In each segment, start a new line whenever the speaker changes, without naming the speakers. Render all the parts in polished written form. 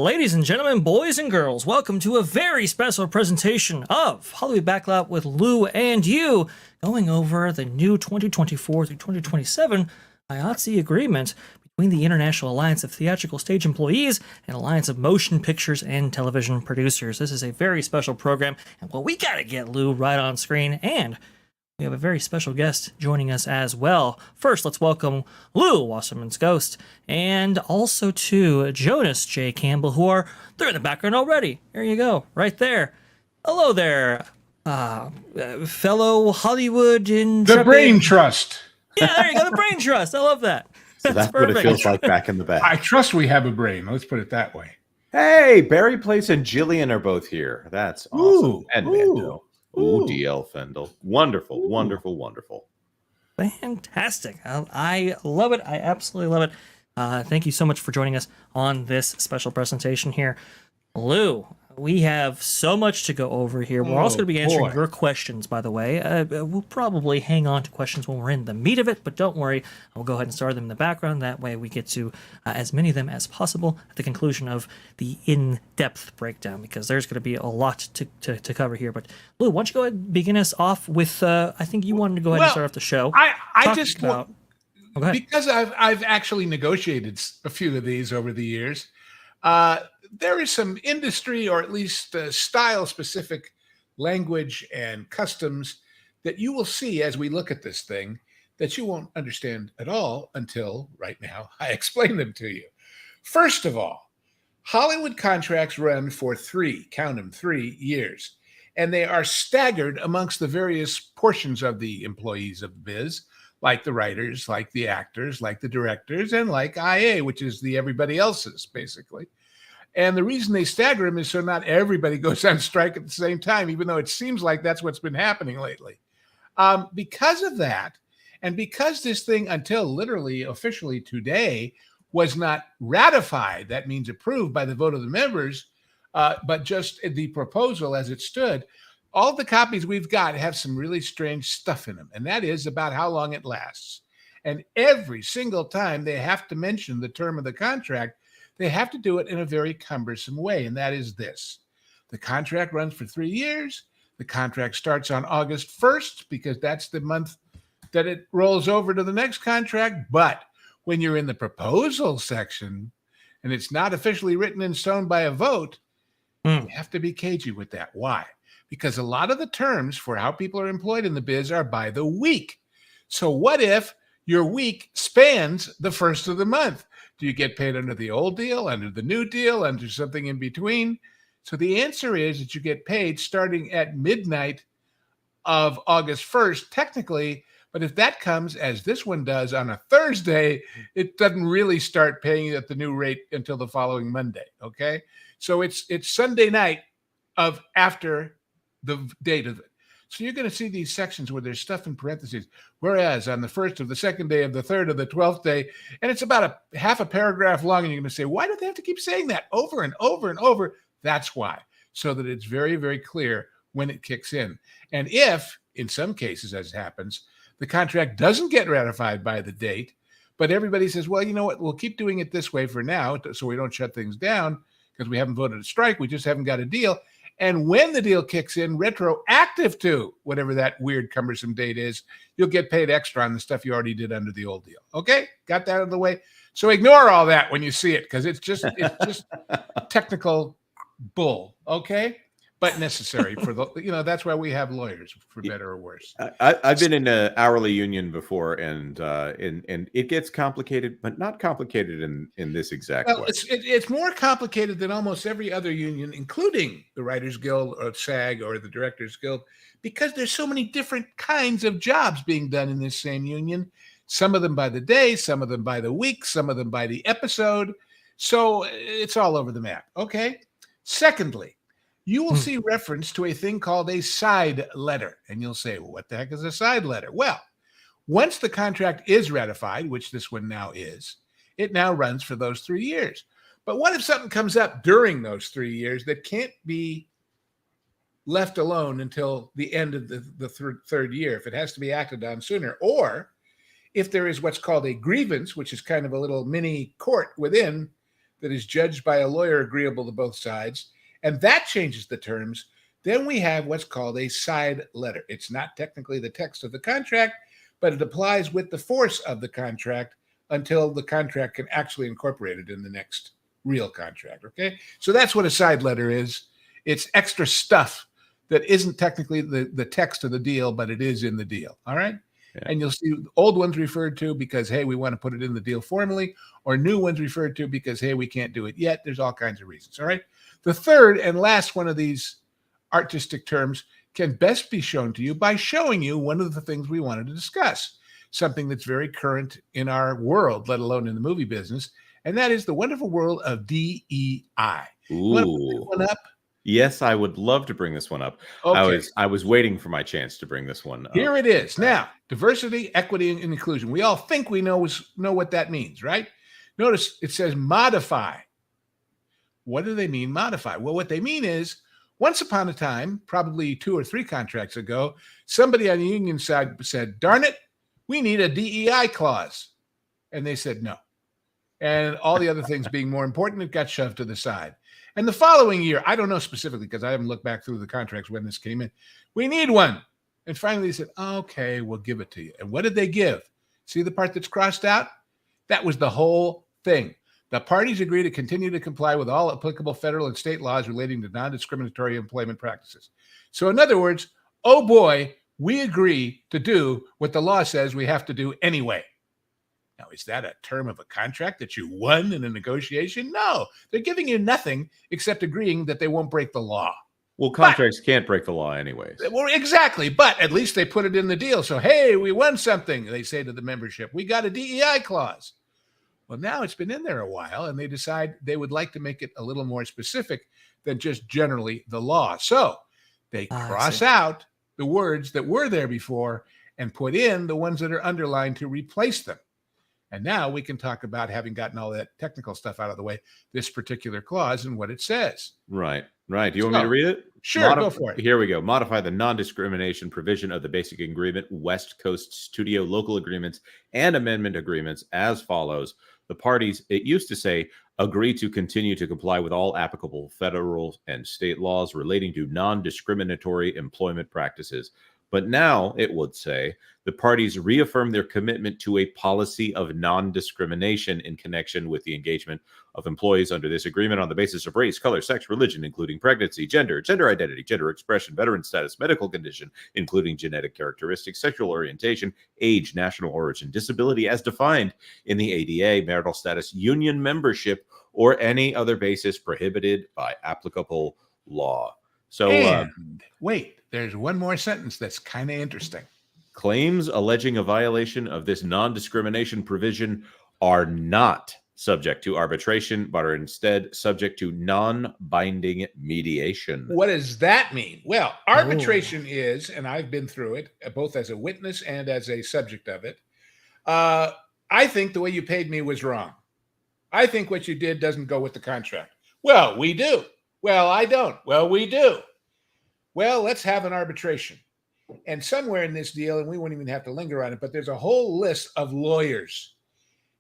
Ladies and gentlemen, boys and girls, welcome to a very special presentation of Hollywood Backlot with Lou and you, going over the new 2024 through 2027 IATSE agreement between the International Alliance of Theatrical Stage Employees and Alliance of Motion Pictures and Television Producers. This is a very special program, and well, we gotta get Lou right on screen, and we have a very special guest joining us as well. First, let's welcome Lou, Wasserman's Ghost, and also to Jonas J. Campbell, they're in the background already. There you go, right there. Hello there, fellow Hollywood intrepid.
The Brain Trust.
Yeah, there you go, the Brain Trust. I love that.
So that's what it feels like back in the back.
I trust we have a brain. Let's put it that way.
Hey, Barry Place and Jillian are both here. That's awesome.
Ooh,
and Mando. Ooh, DL Fendel. Wonderful, wonderful, wonderful.
Fantastic. I love it. I absolutely love it. Thank you so much for joining us on this special presentation here. Lou, we have so much to go over here. We're also going to be answering your questions, by the way. We'll probably hang on to questions when we're in the meat of it, but don't worry. I'll go ahead and start them in the background. That way we get to as many of them as possible at the conclusion of the in-depth breakdown, because there's going to be a lot to cover here. But Lou, why don't you go ahead and begin us off with, I think you wanted to go ahead and start off the show.
Because I've actually negotiated a few of these over the years, there is some industry, or at least style-specific language and customs that you will see as we look at this thing that you won't understand at all until right now I explain them to you. First of all, Hollywood contracts run for 3 years, and they are staggered amongst the various portions of the employees of the biz, like the writers, like the actors, like the directors, and like IA, which is the everybody else's, basically. And the reason they stagger them is so not everybody goes on strike at the same time, even though it seems like that's what's been happening lately. Because of that, and because this thing until literally officially today was not ratified, that means approved by the vote of the members, but just the proposal as it stood, all the copies we've got have some really strange stuff in them, and that is about how long it lasts. And every single time they have to mention the term of the contract, they have to do it in a very cumbersome way, and that is this. The contract runs for 3 years. The contract starts on August 1st because that's the month that it rolls over to the next contract. But when you're in the proposal section and it's not officially written in stone by a vote, you have to be cagey with that. Why? Because a lot of the terms for how people are employed in the biz are by the week. So what if your week spans the first of the month? Do you get paid under the old deal, under the new deal, under something in between? So the answer is that you get paid starting at midnight of August 1st, technically. But if that comes, as this one does, on a Thursday, it doesn't really start paying you at the new rate until the following Monday, okay? So it's Sunday night of after the date of it. So you're going to see these sections where there's stuff in parentheses, whereas on the first of the second day of the third of the 12th day, and it's about a half a paragraph long, and you're going to say, why do they have to keep saying that over and over and over? That's why, so that it's very, very clear when it kicks in. And if, in some cases, as happens, the contract doesn't get ratified by the date, but everybody says, well, you know what, we'll keep doing it this way for now so we don't shut things down because we haven't voted a strike, we just haven't got a deal. And when the deal kicks in, retroactive to whatever that weird cumbersome date is, you'll get paid extra on the stuff you already did under the old deal. Okay? Got that out of the way? So ignore all that when you see it, because it's just technical bull. Okay? But necessary for that's why we have lawyers, for better or worse.
I've been in an hourly union before, and it gets complicated, but not complicated in this exact way.
It's more complicated than almost every other union, including the Writers Guild or SAG or the Directors Guild, because there's so many different kinds of jobs being done in this same union. Some of them by the day, some of them by the week, some of them by the episode. So it's all over the map. Okay. Secondly, you will see reference to a thing called a side letter. And you'll say, well, what the heck is a side letter? Well, once the contract is ratified, which this one now is, it now runs for those 3 years. But what if something comes up during those 3 years that can't be left alone until the end of the third year, if it has to be acted on sooner? Or if there is what's called a grievance, which is kind of a little mini court within that is judged by a lawyer agreeable to both sides, and that changes the terms, then we have what's called a side letter. It's not technically the text of the contract, but it applies with the force of the contract until the contract can actually incorporate it in the next real contract, okay? So that's what a side letter is. It's extra stuff that isn't technically the text of the deal, but it is in the deal, all right?
Yeah.
And you'll see old ones referred to because, hey, we want to put it in the deal formally, or new ones referred to because, hey, we can't do it yet. There's all kinds of reasons, all right? The third and last one of these artistic terms can best be shown to you by showing you one of the things we wanted to discuss, something that's very current in our world, let alone in the movie business, and that is the wonderful world of DEI.
Ooh.
You want to put this one up?
Yes, I would love to bring this one up.
Okay.
I was waiting for my chance to bring this one up.
Here it is. Now, diversity, equity, and inclusion. We all think we know what that means, right? Notice it says modify. What do they mean, modify? Well, what they mean is, once upon a time, probably 2 or 3 contracts ago, somebody on the union side said, darn it, we need a DEI clause. And they said no. And all the other things being more important, it got shoved to the side. And the following year, I don't know specifically because I haven't looked back through the contracts when this came in, we need one. And finally they said, okay, we'll give it to you. And what did they give? See the part that's crossed out? That was the whole thing. The parties agree to continue to comply with all applicable federal and state laws relating to non-discriminatory employment practices. So in other words, oh boy, we agree to do what the law says we have to do anyway. Now, is that a term of a contract that you won in a negotiation? No, they're giving you nothing except agreeing that they won't break the law.
Well, contracts can't break the law anyways.
Well, exactly. But at least they put it in the deal. So, hey, we won something. They say to the membership, we got a DEI clause. Well, now it's been in there a while, and they decide they would like to make it a little more specific than just generally the law. So they cross out the words that were there before and put in the ones that are underlined to replace them. And now we can talk about, having gotten all that technical stuff out of the way, this particular clause and what it says.
Right. Do you want me to read it?
Sure, go for it.
Here we go. Modify the non-discrimination provision of the Basic Agreement, West Coast Studio Local Agreements, and Amendment Agreements as follows. The parties, it used to say, agree to continue to comply with all applicable federal and state laws relating to non-discriminatory employment practices. But now it would say the parties reaffirm their commitment to a policy of non-discrimination in connection with the engagement of employees under this agreement on the basis of race, color, sex, religion, including pregnancy, gender identity, gender expression, veteran status, medical condition, including genetic characteristics, sexual orientation, age, national origin, disability as defined in the ADA, marital status, union membership, or any other basis prohibited by applicable law. So,
wait, there's one more sentence that's kind of interesting.
Claims alleging a violation of this non-discrimination provision are not subject to arbitration, but are instead subject to non-binding mediation.
What does that mean? Well, arbitration is, and I've been through it, both as a witness and as a subject of it. I think the way you paid me was wrong. I think what you did doesn't go with the contract. Well, we do. Well, I don't. Well, we do. Well, let's have an arbitration. And somewhere in this deal, and we won't even have to linger on it, but there's a whole list of lawyers.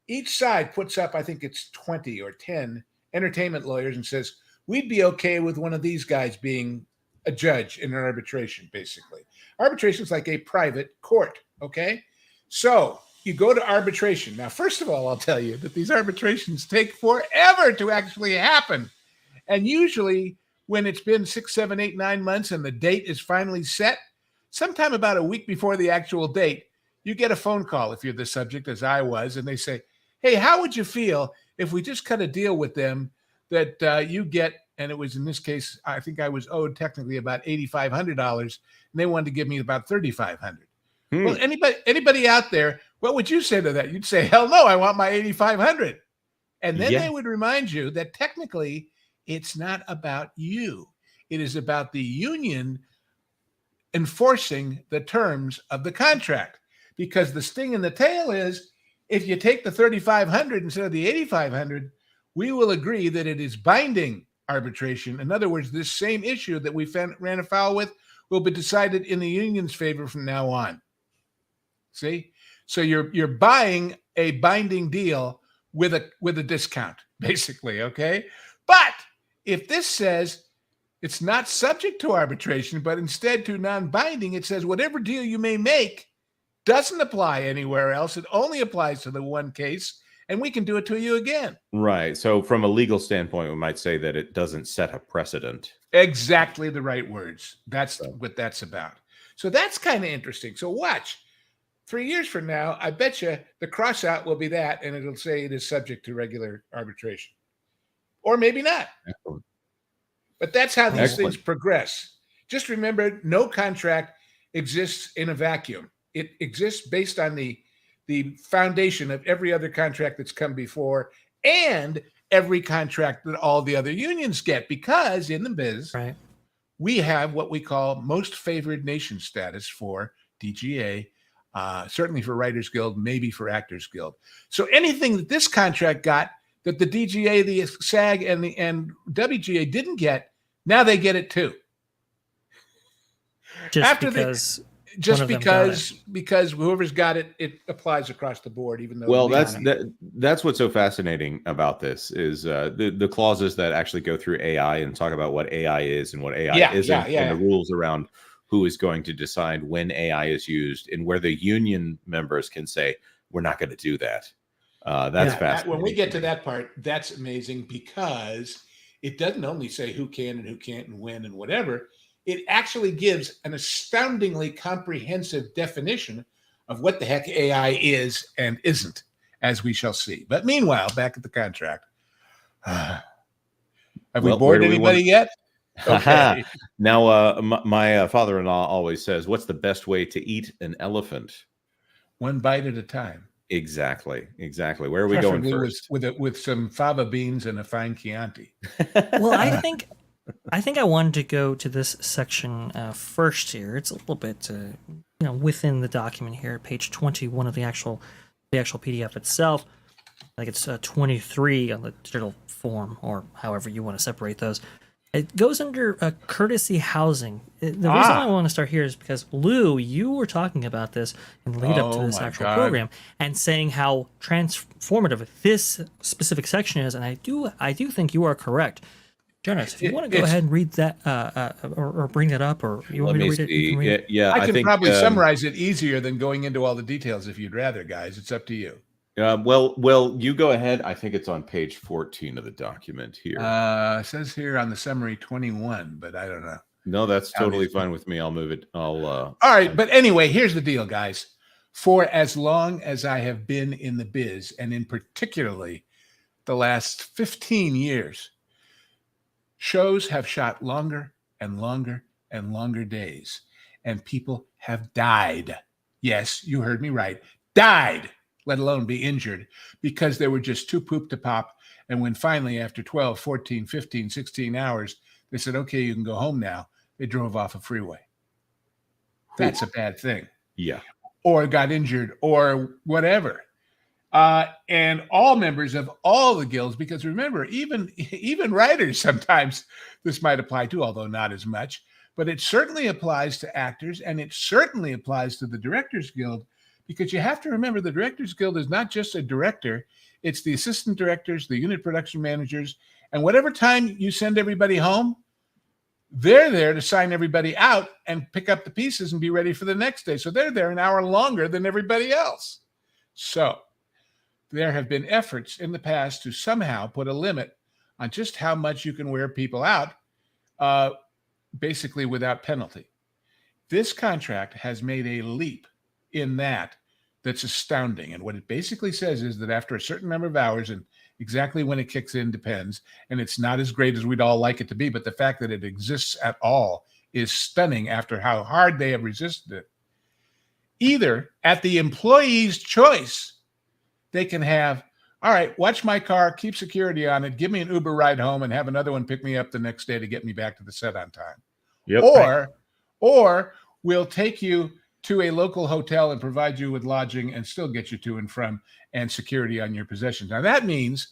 Each side puts up, I think it's 20 or 10 entertainment lawyers and says, we'd be okay with one of these guys being a judge in an arbitration, basically. Arbitration is like a private court, okay? So you go to arbitration. Now, first of all, I'll tell you that these arbitrations take forever to actually happen. And usually when it's been 6, 7, 8, 9 months and the date is finally set, sometime about a week before the actual date, you get a phone call if you're the subject, as I was, and they say, hey, how would you feel if we just cut a deal with them that you get, and it was in this case, I think I was owed technically about $8,500, and they wanted to give me about $3,500. Well, anybody out there, what would you say to that? You'd say, hell no, I want my $8,500. And then they would remind you that technically it's not about you. It is about the union enforcing the terms of the contract. Because the sting in the tail is, if you take the $3,500 instead of the $8,500, we will agree that it is binding arbitration. In other words, this same issue that we ran afoul with will be decided in the union's favor from now on. See? So you're buying a binding deal with a discount, basically, okay? But if this says it's not subject to arbitration, but instead to non-binding, it says whatever deal you may make doesn't apply anywhere else. It only applies to the one case, and we can do it to you again.
Right. So from a legal standpoint, we might say that it doesn't set a precedent.
Exactly the right words. That's what that's about. So that's kind of interesting. So watch. 3 years from now, I bet you the cross out will be that, and it'll say it is subject to regular arbitration. Or maybe not.
Excellent.
But that's how these
Excellent.
things progress. Just remember, no contract exists in a vacuum. It exists based on the foundation of every other contract that's come before and every contract that all the other unions get, because in the biz,
Right.
we have what we call most favored nation status for DGA, certainly for Writers Guild, maybe for Actors Guild. So anything that this contract got that the DGA, the SAG, and WGA didn't get, now they get it too.
Just because
whoever's got it, it applies across the board, even though.
Well, that's what's so fascinating about this is the clauses that actually go through AI and talk about what AI is and what AI isn't, and the rules around who is going to decide when AI is used, and where the union members can say, we're not going to do that. That's fascinating.
When we get to that part, that's amazing, because it doesn't only say who can and who can't and when and whatever. It actually gives an astoundingly comprehensive definition of what the heck AI is and isn't, as we shall see. But meanwhile, back at the contract. Have we bored anybody yet? Okay.
Now, my father-in-law always says, what's the best way to eat an elephant?
One bite at a time.
Exactly. Where are we going first?
With some fava beans and a fine Chianti.
Well, I think I wanted to go to this section first here. It's a little bit within the document here, page 21 of the actual PDF itself. I think it's 23 on the digital form, or however you want to separate those. It goes under courtesy housing. The reason I want to start here is because, Lou, you were talking about this in lead up to this actual program and saying how transformative this specific section is, and I do think you are correct. Jonas, if you want to go ahead and read that or bring that up, or you want me to read it? You can read it.
Yeah,
I can probably summarize it easier than going into all the details if you'd rather, guys. It's up to you.
Well, you go ahead. I think it's on page 14 of the document here.
It says here on the summary 21, but I don't know.
No, that's totally fine with me. I'll move it.
All right, but anyway, here's the deal, guys. For as long as I have been in the biz, and in particularly the last 15 years, shows have shot longer and longer and longer days, and people have died. Yes, you heard me right. Died, let alone be injured, because they were just too pooped to pop. And when finally, after 12, 14, 15, 16 hours, they said, okay, you can go home now, they drove off a freeway. That's a bad thing.
Yeah.
Or got injured or whatever. And all members of all the guilds, because remember, even writers, sometimes this might apply to, although not as much, but it certainly applies to actors, and it certainly applies to the Directors Guild, because you have to remember the Directors Guild is not just a director, it's the assistant directors, the unit production managers, and whatever time you send everybody home, they're there to sign everybody out and pick up the pieces and be ready for the next day. So they're there an hour longer than everybody else. So there have been efforts in the past to somehow put a limit on just how much you can wear people out, basically without penalty. This contract has made a leap in that's astounding. And what it basically says is that after a certain number of hours, and exactly when it kicks in depends, and it's not as great as we'd all like it to be, but the fact that it exists at all is stunning after how hard they have resisted it. Either at the employee's choice, they can have, all right, watch my car, keep security on it, give me an Uber ride home, and have another one pick me up the next day to get me back to the set on time.
Yep.
Or we'll take you to a local hotel and provide you with lodging and still get you to and from, and security on your possessions. Now that means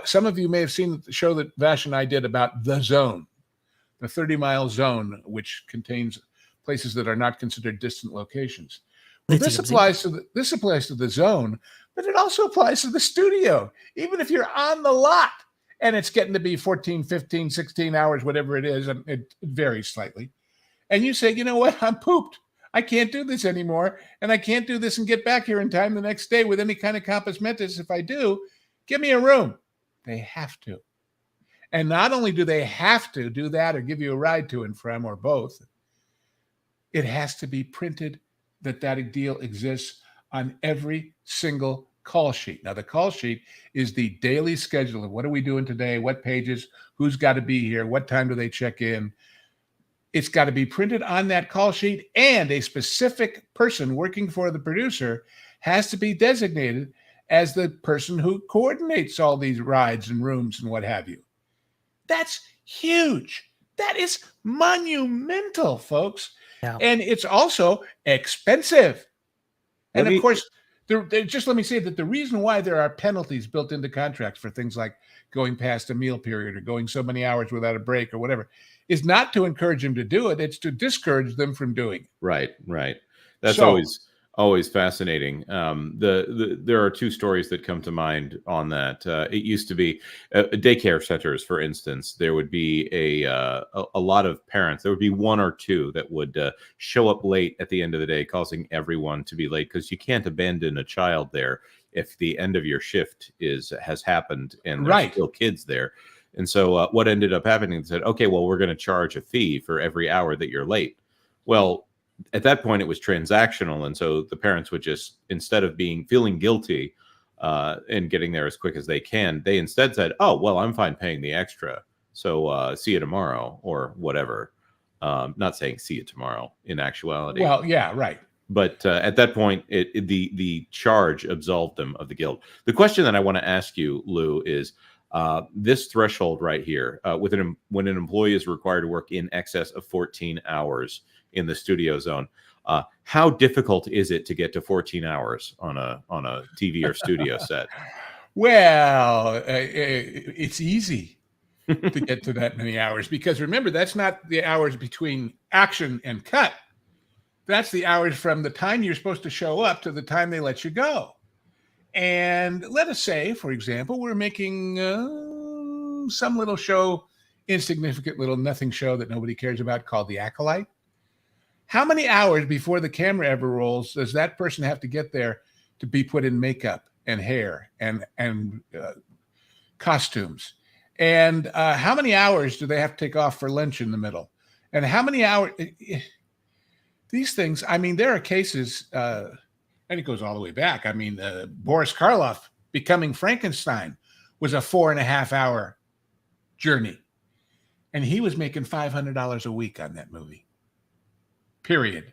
some of you may have seen the show that Vash and I did about the zone, the 30-mile zone, which contains places that are not considered distant locations. Well, this applies to the zone, but it also applies to the studio. Even if you're on the lot, and it's getting to be 14, 15, 16 hours, whatever it is. It varies slightly. And you say, you know what? I'm pooped. I can't do this anymore. And I can't do this and get back here in time the next day with any kind of compos mentis. If I do, give me a room. They have to. And not only do they have to do that or give you a ride to and from or both, it has to be printed that deal exists on every single call sheet. Now, the call sheet is the daily schedule of what are we doing today, what pages, who's got to be here, what time do they check in. It's got to be printed on that call sheet, and a specific person working for the producer has to be designated as the person who coordinates all these rides and rooms and what have you. That's huge. That is monumental, folks.
Yeah.
And it's also expensive. And of course, just let me say that the reason why there are penalties built into contracts for things like going past a meal period or going so many hours without a break or whatever is not to encourage them to do it. It's to discourage them from doing it.
Right. That's always fascinating. There are two stories that come to mind on that. It used to be daycare centers, for instance. There would be a lot of parents. There would be one or two that would show up late at the end of the day, causing everyone to be late, because you can't abandon a child there if the end of your shift has happened and there's still kids there. And so what ended up happening, they said, okay, well, we're going to charge a fee for every hour that you're late. Well, at that point, it was transactional. And so the parents would just, instead of feeling guilty and getting there as quick as they can, they instead said, oh, well, I'm fine paying the extra. So see you tomorrow or whatever. Not saying see you tomorrow in actuality.
Well, yeah, right.
But at that point, the charge absolved them of the guilt. The question that I want to ask you, Lou, is this threshold right here, when an employee is required to work in excess of 14 hours in the studio zone, how difficult is it to get to 14 hours on a TV or studio set?
Well, it's easy to get to that many hours, because remember, that's not the hours between action and cut. That's the hours from the time you're supposed to show up to the time they let you go. And let us say, for example, we're making some little show, insignificant little nothing show that nobody cares about, called The Acolyte. How many hours before the camera ever rolls does that person have to get there to be put in makeup and hair and costumes? And how many hours do they have to take off for lunch in the middle? And how many hours? These things, I mean, there are cases, and it goes all the way back. I mean, Boris Karloff becoming Frankenstein was a 4.5 hour journey. And he was making $500 a week on that movie. Period.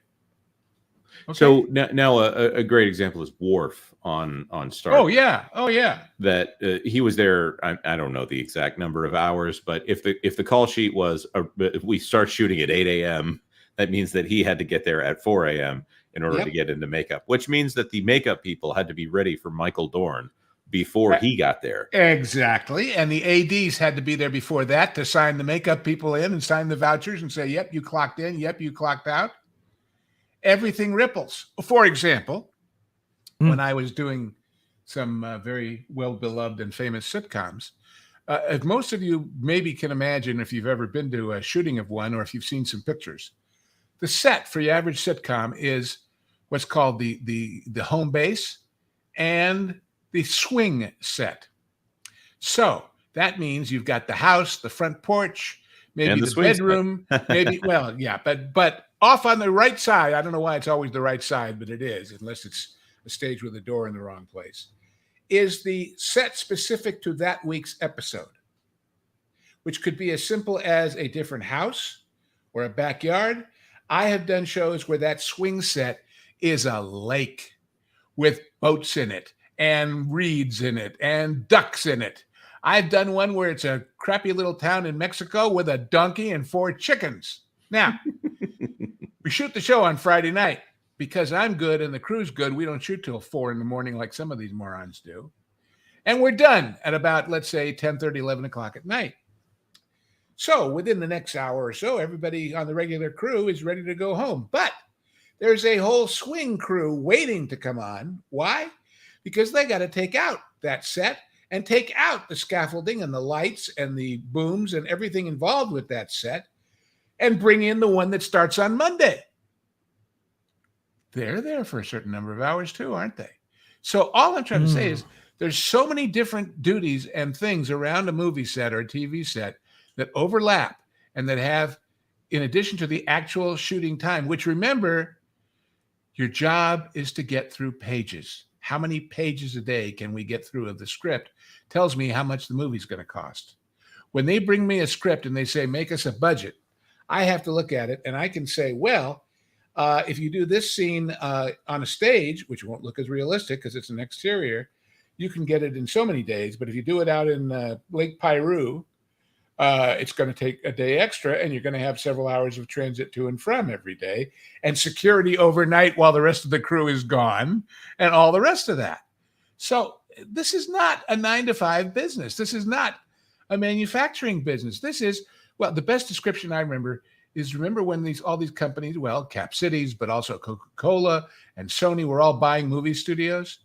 Okay.
So now a great example is Worf on Star Trek.
Oh yeah.
That he was there. I don't know the exact number of hours, but if the call sheet was if we start shooting at 8 a.m., that means that he had to get there at 4 a.m. in order to get into makeup, which means that the makeup people had to be ready for Michael Dorn before he got there.
Exactly. And the ADs had to be there before that to sign the makeup people in and sign the vouchers and say, yep, you clocked in. Yep, you clocked out. Everything ripples. For example, when I was doing some very well-beloved and famous sitcoms, if most of you maybe can imagine, if you've ever been to a shooting of one or if you've seen some pictures, the set for your average sitcom is what's called the home base and the swing set. So that means you've got the house, the front porch, maybe the bedroom, maybe, well, yeah, but off on the right side, I don't know why it's always the right side, but it is, unless it's a stage with a door in the wrong place, is the set specific to that week's episode, which could be as simple as a different house or a backyard. I have done shows where that swing set is a lake with boats in it and reeds in it and ducks in it. I've done one where it's a crappy little town in Mexico with a donkey and 4 chickens. Now, we shoot the show on Friday night. Because I'm good and the crew's good, we don't shoot till 4 a.m. like some of these morons do. And we're done at about, let's say, 10:30, 11 o'clock at night. So within the next hour or so, everybody on the regular crew is ready to go home. But there's a whole swing crew waiting to come on. Why? Because they got to take out that set and take out the scaffolding and the lights and the booms and everything involved with that set and bring in the one that starts on Monday. They're there for a certain number of hours too, aren't they? So all I'm trying to say is there's so many different duties and things around a movie set or a TV set that overlap and that have, in addition to the actual shooting time, which, remember, your job is to get through pages. How many pages a day can we get through of the script tells me how much the movie's going to cost. When they bring me a script and they say, make us a budget, I have to look at it and I can say, well, if you do this scene on a stage, which won't look as realistic because it's an exterior, you can get it in so many days. But if you do it out in Lake Piru, it's going to take a day extra, and you're going to have several hours of transit to and from every day, and security overnight while the rest of the crew is gone, and all the rest of that. So this is not a 9-to-5 business. This is not a manufacturing business. This is, well, the best description I remember is, remember when all these companies, well, Cap Cities, but also Coca-Cola and Sony were all buying movie studios?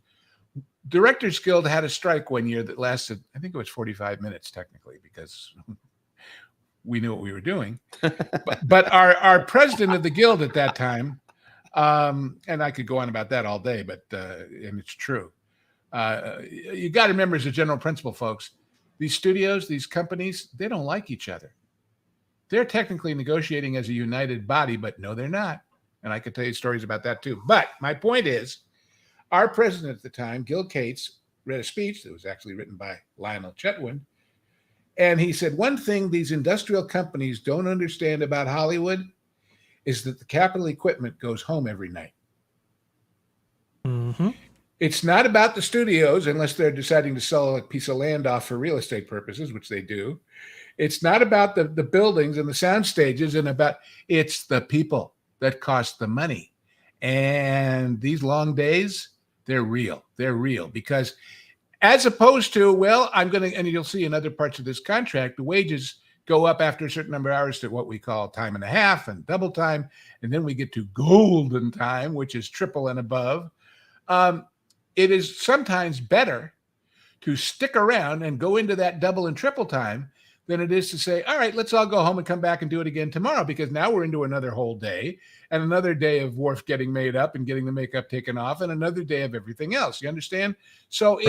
Directors Guild had a strike one year that lasted, I think it was 45 minutes technically, because we knew what we were doing. but our president of the guild at that time, and I could go on about that all day, but and it's true. You got to remember, as a general principle, folks, these studios, these companies, they don't like each other. They're technically negotiating as a united body, but no, they're not. And I could tell you stories about that too. But my point is, our president at the time, Gil Cates, read a speech that was actually written by Lionel Chetwynd. And he said, one thing these industrial companies don't understand about Hollywood is that the capital equipment goes home every night.
Mm-hmm.
It's not about the studios, unless they're deciding to sell a piece of land off for real estate purposes, which they do. It's not about the buildings and the sound stages, it's the people that cost the money. And these long days, they're real. They're real because, as opposed to, well, and you'll see in other parts of this contract, the wages go up after a certain number of hours to what we call time and a half and double time. And then we get to golden time, which is triple and above. It is sometimes better to stick around and go into that double and triple time than it is to say, all right, let's all go home and come back and do it again tomorrow, because now we're into another whole day and another day of Worf getting made up and getting the makeup taken off and another day of everything else. You understand? So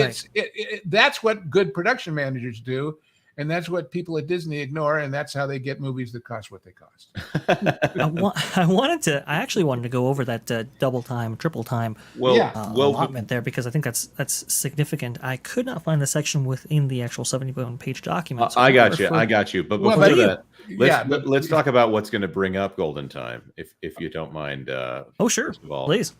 that's what good production managers do. And that's what people at Disney ignore. And that's how they get movies that cost what they cost.
I actually wanted to go over that double time, triple time allotment there, because I think that's significant. I could not find the section within the actual 71-page document. So
I got you. But before that, let's talk about what's going to bring up golden time, if you don't mind.
Sure. First of all, please.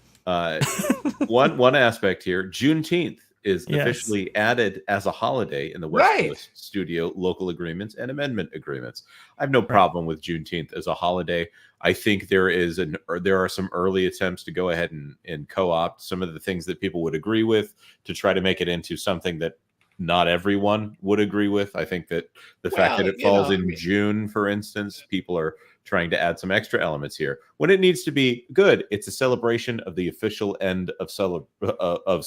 One aspect here, Juneteenth is officially added as a holiday in the West Coast studio local agreements and amendment agreements. I have no problem with Juneteenth as a holiday. I think there are some early attempts to go ahead and co-opt some of the things that people would agree with to try to make it into something that not everyone would agree with. I think that the fact that it falls in June, for instance, people are trying to add some extra elements here when it needs to be good. It's a celebration of the official end of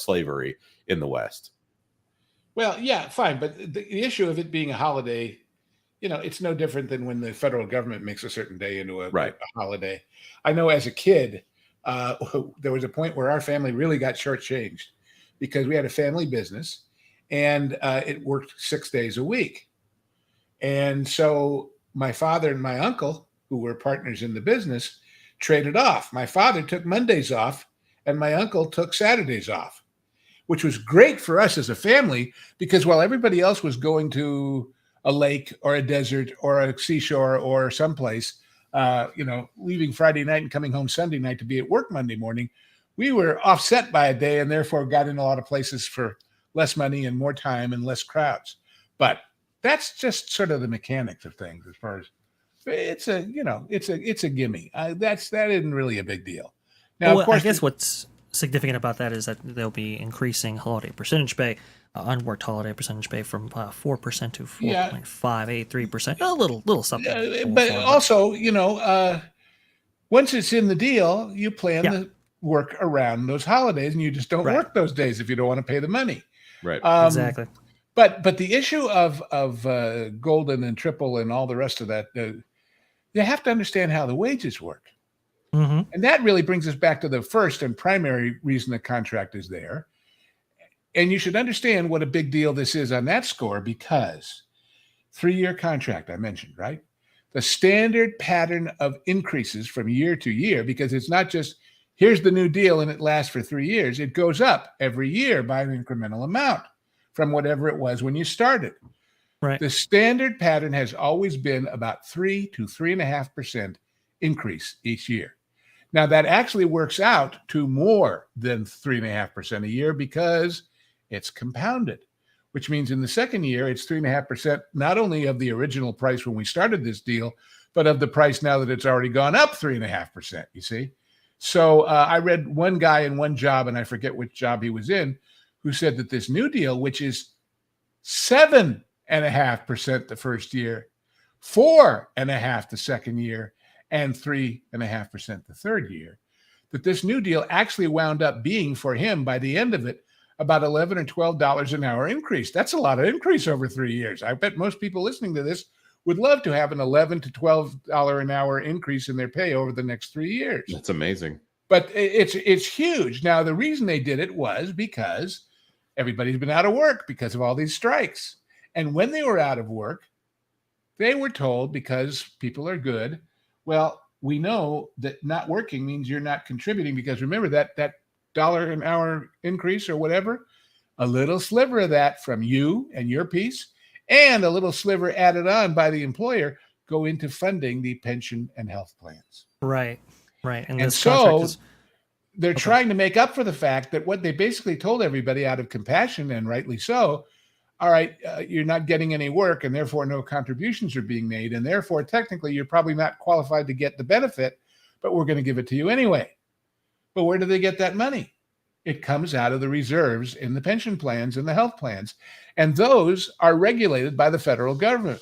slavery in the West.
Well, yeah, fine. But the issue of it being a holiday, it's no different than when the federal government makes a certain day into a holiday. I know as a kid, there was a point where our family really got shortchanged because we had a family business and it worked 6 days a week. And so my father and my uncle, who were partners in the business, traded off. My father took Mondays off and my uncle took Saturdays off, which was great for us as a family, because while everybody else was going to a lake or a desert or a seashore or someplace, leaving Friday night and coming home Sunday night to be at work Monday morning, we were offset by a day and therefore got in a lot of places for less money and more time and less crowds. But that's just sort of the mechanics of things. As far as it's a gimme. That isn't really a big deal. Now, of course,
I guess what's significant about that is that they'll be increasing holiday percentage pay, unworked holiday percentage pay from 4% to 4.583%. A little something.
But also, once it's in the deal, you plan to work around those holidays, and you just don't work those days if you don't want to pay the money.
Right.
Exactly.
But the issue of golden and triple and all the rest of that, you have to understand how the wages work.
Mm-hmm.
And that really brings us back to the first and primary reason the contract is there. And you should understand what a big deal this is on that score, because 3-year contract I mentioned, right? The standard pattern of increases from year to year, because it's not just here's the new deal and it lasts for 3 years. It goes up every year by an incremental amount from whatever it was when you started.
Right.
The standard pattern has always been about 3 to 3.5% increase each year. Now, that actually works out to more than 3.5% a year because it's compounded, which means in the second year, it's 3.5%, not only of the original price when we started this deal, but of the price now that it's already gone up 3.5%, you see? So I read one guy in one job, and I forget which job he was in, who said that this new deal, which is 7.5% the first year, 4.5% the second year, and 3.5% the third year, that this new deal actually wound up being for him by the end of it about $11 or $12 an hour increase. That's a lot of increase over 3 years. I bet most people listening to this would love to have an $11 to $12 an hour increase in their pay over the next 3 years.
That's amazing.
But it's huge. Now, the reason they did it was because everybody's been out of work because of all these strikes. And when they were out of work, they were told, because people are good, well, we know that not working means you're not contributing, because remember that $1 an hour increase or whatever, a little sliver of that from you and your piece, and a little sliver added on by the employer go into funding the pension and health plans.
Right. And
And
this
so
contract is
they're trying to make up for the fact that what they basically told everybody out of compassion, and rightly so, all right, you're not getting any work, and therefore no contributions are being made, and therefore technically you're probably not qualified to get the benefit, but we're going to give it to you anyway. But where do they get that money? It comes out of the reserves in the pension plans and the health plans, and those are regulated by the federal government.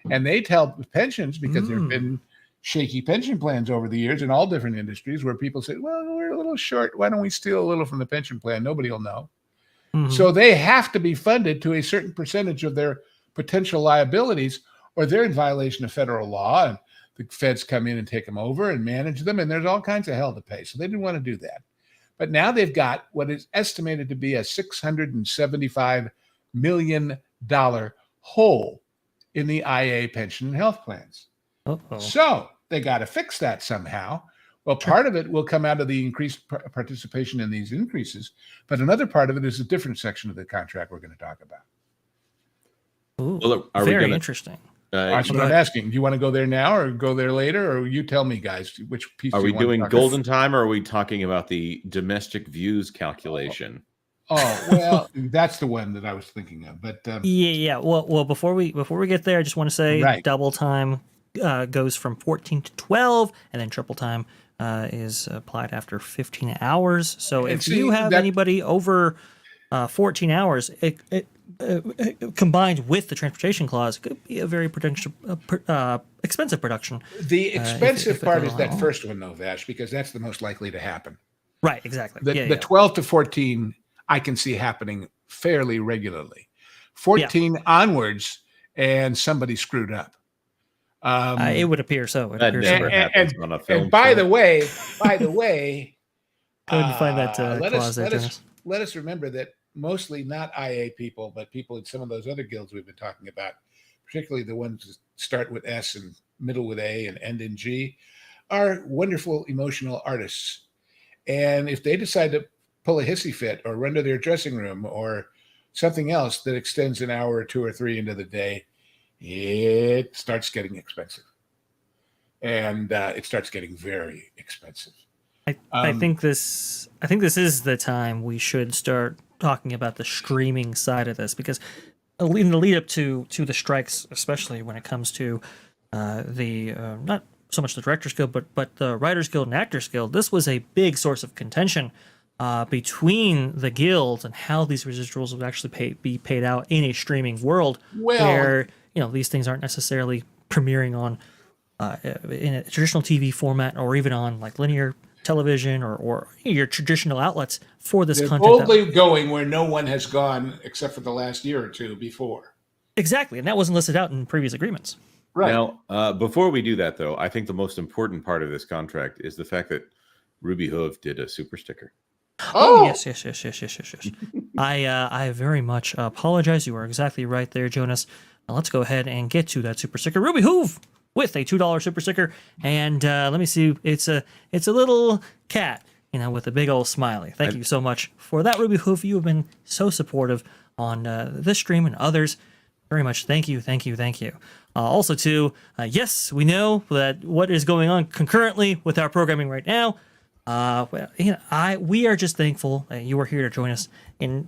And they tell pensions, because there have been shaky pension plans over the years in all different industries where people say, well, we're a little short. Why don't we steal a little from the pension plan? Nobody will know. So they have to be funded to a certain percentage of their potential liabilities, or they're in violation of federal law, and the feds come in and take them over and manage them, and there's all kinds of hell to pay. So they didn't want to do that. But now they've got what is estimated to be a $675 million hole in the IA pension and health plans.
Uh-oh.
So they got to fix that somehow. Well, part of it will come out of the increased participation in these increases, but another part of it is a different section of the contract we're going to talk about.
Ooh,
Well, are we
very
gonna-
interesting.
That's what I'm asking. Do you want to go there now or go there later, or you tell me, guys, which piece
Are
do
we
you want to
doing
talk
golden time, or are we talking about the domestic views calculation?
Oh, well, that's the one that I was thinking of. But
Yeah. Well, before we get there, I just want to say
Right.
double time goes from 14 to 12, and then triple time is applied after 15 hours. So
And
if
see,
you have
that-
anybody over 14 hours, it combined with the transportation clause, it could be a very expensive production.
the expensive
if it
part
goes
is that
on.
first one, though, Vash, because that's the most likely to happen.
Right, exactly.
The 12 to 14, I can see happening fairly regularly. 14 onwards, and somebody screwed up.
It would appear so. It
That
appears
never
so.
happens on a film.
And by
set.
the way,
Go ahead and find that clause there, Dennis.
let us remember that mostly not IA people, but people in some of those other guilds we've been talking about, particularly the ones that start with S and middle with A and end in G, are wonderful emotional artists. And if they decide to pull a hissy fit or run to their dressing room or something else that extends an hour or 2 or 3 into the day, it starts getting expensive. And it starts getting very expensive.
I think this is the time we should start talking about the streaming side of this, because in the lead up to the strikes, especially when it comes to the not so much the Directors Guild, but the Writers Guild and Actors Guild, this was a big source of contention between the guilds and how these residuals would actually be paid out in a streaming world, where these things aren't necessarily premiering on in a traditional TV format or even on like linear television or your traditional outlets for this
They're
content.
boldly going where no one has gone except for the last year or two before.
Exactly, and that wasn't listed out in previous agreements.
Right.
Now, before we do that, though, I think the most important part of this contract is the fact that Ruby Hove did a super sticker.
Oh, yes. I very much apologize. You are exactly right there, Jonas. Now let's go ahead and get to that super sticker. Ruby Hoove with a $2 super sticker, and let me see. It's a little cat, with a big old smiley. Thank you so much for that, Ruby Hoove. You have been so supportive on this stream and others. Very much. Thank you. Also, too, yes, we know that what is going on concurrently with our programming right now. We are just thankful that you are here to join us in,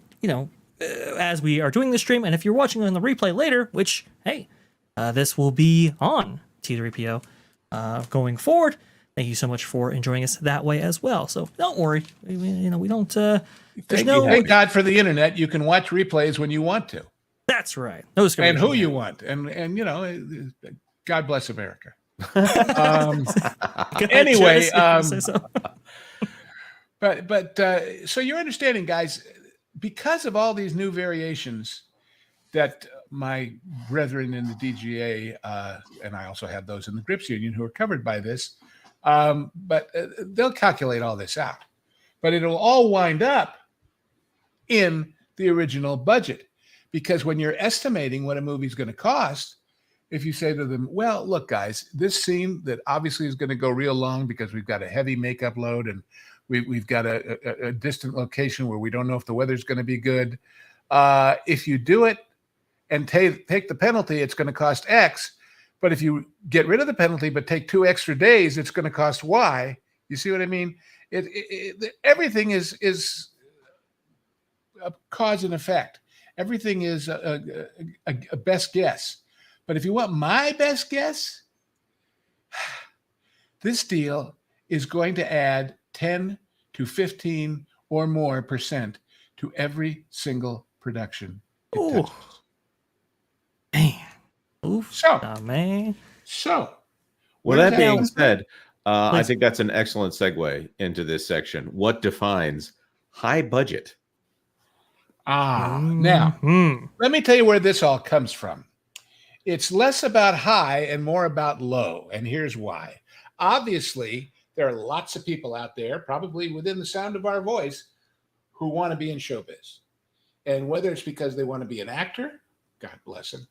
as we are doing this stream. And if you're watching on the replay later, which, hey, this will be on T3PO going forward. Thank you so much for enjoying us that way as well. So don't worry. We don't.
Thank God for the internet. You can watch replays when you want to.
That's right.
And who you want. And God bless America. Anyway, so you're understanding, guys, because of all these new variations that my brethren in the DGA, and I also have those in the Grips Union who are covered by this, but they'll calculate all this out. But it'll all wind up in the original budget. Because when you're estimating what a movie's going to cost, if you say to them, well, look, guys, this scene that obviously is going to go real long because we've got a heavy makeup load and we've got a distant location where we don't know if the weather's going to be good. If you do it and take the penalty, it's going to cost X. But if you get rid of the penalty but take 2 extra days, it's going to cost Y. You see what I mean? Everything is a cause and effect. Everything is a best guess. But if you want my best guess, this deal is going to add 10 to 15 or more % to every single production it touches.
Man. Oof.
So,
well, that being said, I think that's an excellent segue into this section. What defines high budget?
Now, let me tell you where this all comes from. It's less about high and more about low, and here's why. Obviously, there are lots of people out there, probably within the sound of our voice, who want to be in showbiz. And whether it's because they want to be an actor, God bless them,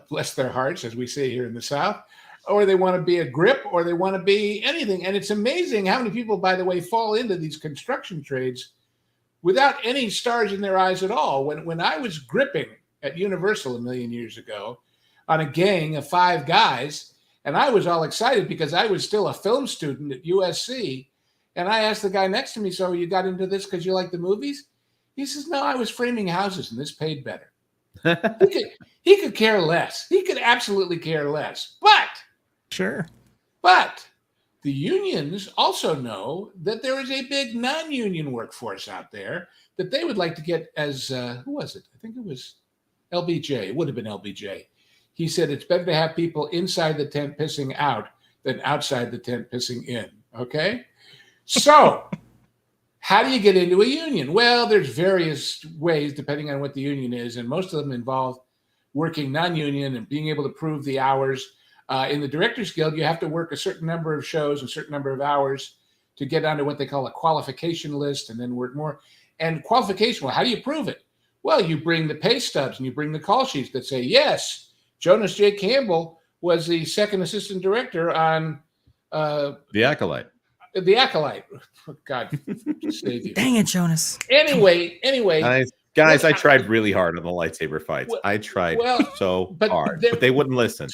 bless their hearts, as we say here in the South, or they want to be a grip, or they want to be anything. And it's amazing how many people, by the way, fall into these construction trades without any stars in their eyes at all. When I was gripping at Universal a million years ago on a gang of 5 guys, and I was all excited because I was still a film student at USC, and I asked the guy next to me, so you got into this because you like the movies? He says, no, I was framing houses, and this paid better. He could care less. He could absolutely care less. But the unions also know that there is a big non-union workforce out there that they would like to get as, who was it? I think it was LBJ. It would have been LBJ. He said it's better to have people inside the tent pissing out than outside the tent pissing in. Okay? So how do you get into a union? Well, there's various ways depending on what the union is, and most of them involve working non-union and being able to prove the hours. In the Directors Guild, you have to work a certain number of shows, a certain number of hours to get onto what they call a qualification list and then work more. And qualification, well, how do you prove it? Well, you bring the pay stubs and you bring the call sheets that say, yes, Jonas J. Campbell was the second assistant director on
The Acolyte.
The Acolyte. God save you.
Dang it, Jonas.
Anyway.
Guys, I tried really hard on the lightsaber fights. I tried so hard, but they wouldn't listen.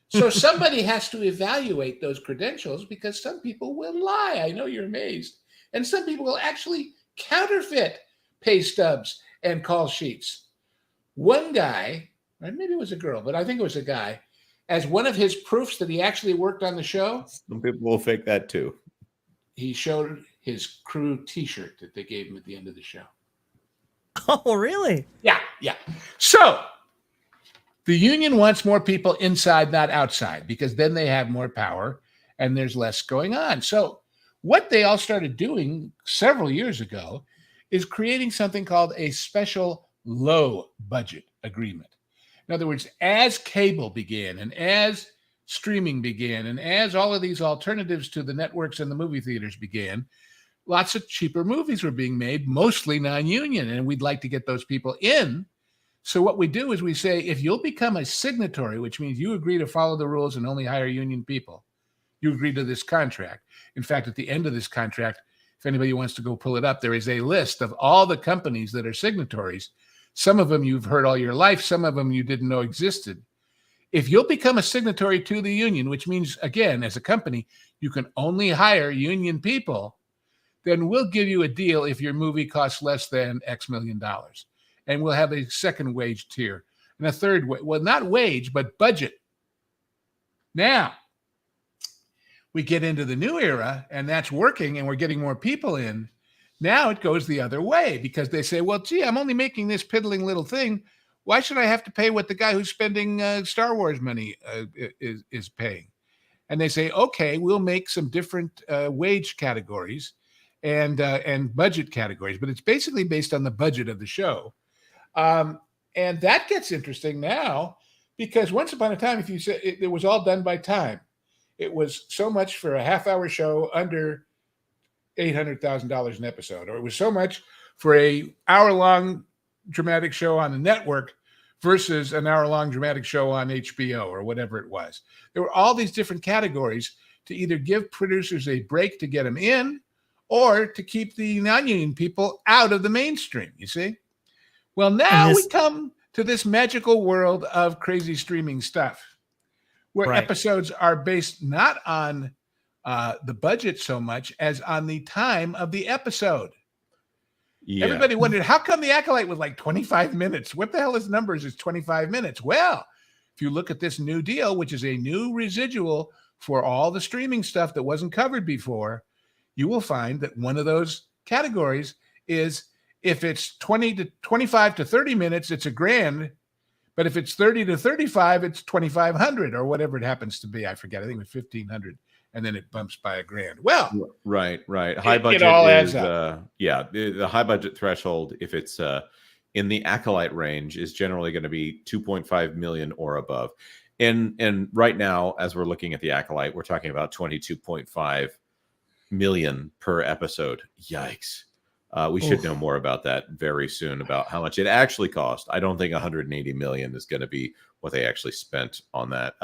So somebody has to evaluate those credentials because some people will lie. I know you're amazed. And some people will actually counterfeit pay stubs and call sheets. One guy, or maybe it was a girl, but I think it was a guy, as one of his proofs that he actually worked on the show.
Some people will fake that too.
He showed his crew T-shirt that they gave him at the end of the show.
Oh, really?
Yeah. So the union wants more people inside, not outside, because then they have more power and there's less going on. So What they all started doing several years ago is creating something called a special low budget agreement. In other words, as cable began and as streaming began and as all of these alternatives to the networks and the movie theaters began, lots of cheaper movies were being made, mostly non-union, and we'd like to get those people in. So what we do is we say, if you'll become a signatory, which means you agree to follow the rules and only hire union people, you agree to this contract. In fact, at the end of this contract, if anybody wants to go pull it up, there is a list of all the companies that are signatories. Some of them you've heard all your life, some of them you didn't know existed. If you'll become a signatory to the union, which means, again, as a company, you can only hire union people, then we'll give you a deal if your movie costs less than X million dollars. And we'll have a second wage tier and a third, well, not wage, but budget. Now, we get into the new era, and that's working, and we're getting more people in. Now it goes the other way because they say, well, gee, I'm only making this piddling little thing. Why should I have to pay what the guy who's spending Star Wars money is paying? And they say, okay, we'll make some different wage categories and budget categories, but it's basically based on the budget of the show. And that gets interesting now because once upon a time, if you said it was all done by time, it was so much for a half-hour show under $800,000 an episode, or it was so much for a hour-long dramatic show on the network versus an hour-long dramatic show on HBO or whatever it was. There were all these different categories to either give producers a break to get them in or to keep the non-union people out of the mainstream, you see? Well, now we come to this magical world of crazy streaming stuff where episodes are based not on the budget so much as on the time of the episode. Yeah. Everybody wondered, how come the Acolyte was like 25 minutes? What the hell is numbers is 25 minutes? Well, if you look at this new deal, which is a new residual for all the streaming stuff that wasn't covered before, you will find that one of those categories is if it's 20 to 25 to 30 minutes, it's $1,000. But if it's 30 to 35, it's 2,500 or whatever it happens to be. I forget. I think it was 1,500. And then it bumps by $1,000. Well,
right. High budget
it all
is,
adds up.
The high budget threshold, if it's in the Acolyte range, is generally going to be 2.5 million or above. And right now, as we're looking at the Acolyte, we're talking about 22.5 million per episode. Yikes. We should know more about that very soon, about how much it actually cost. I don't think 180 million is going to be what they actually spent on that.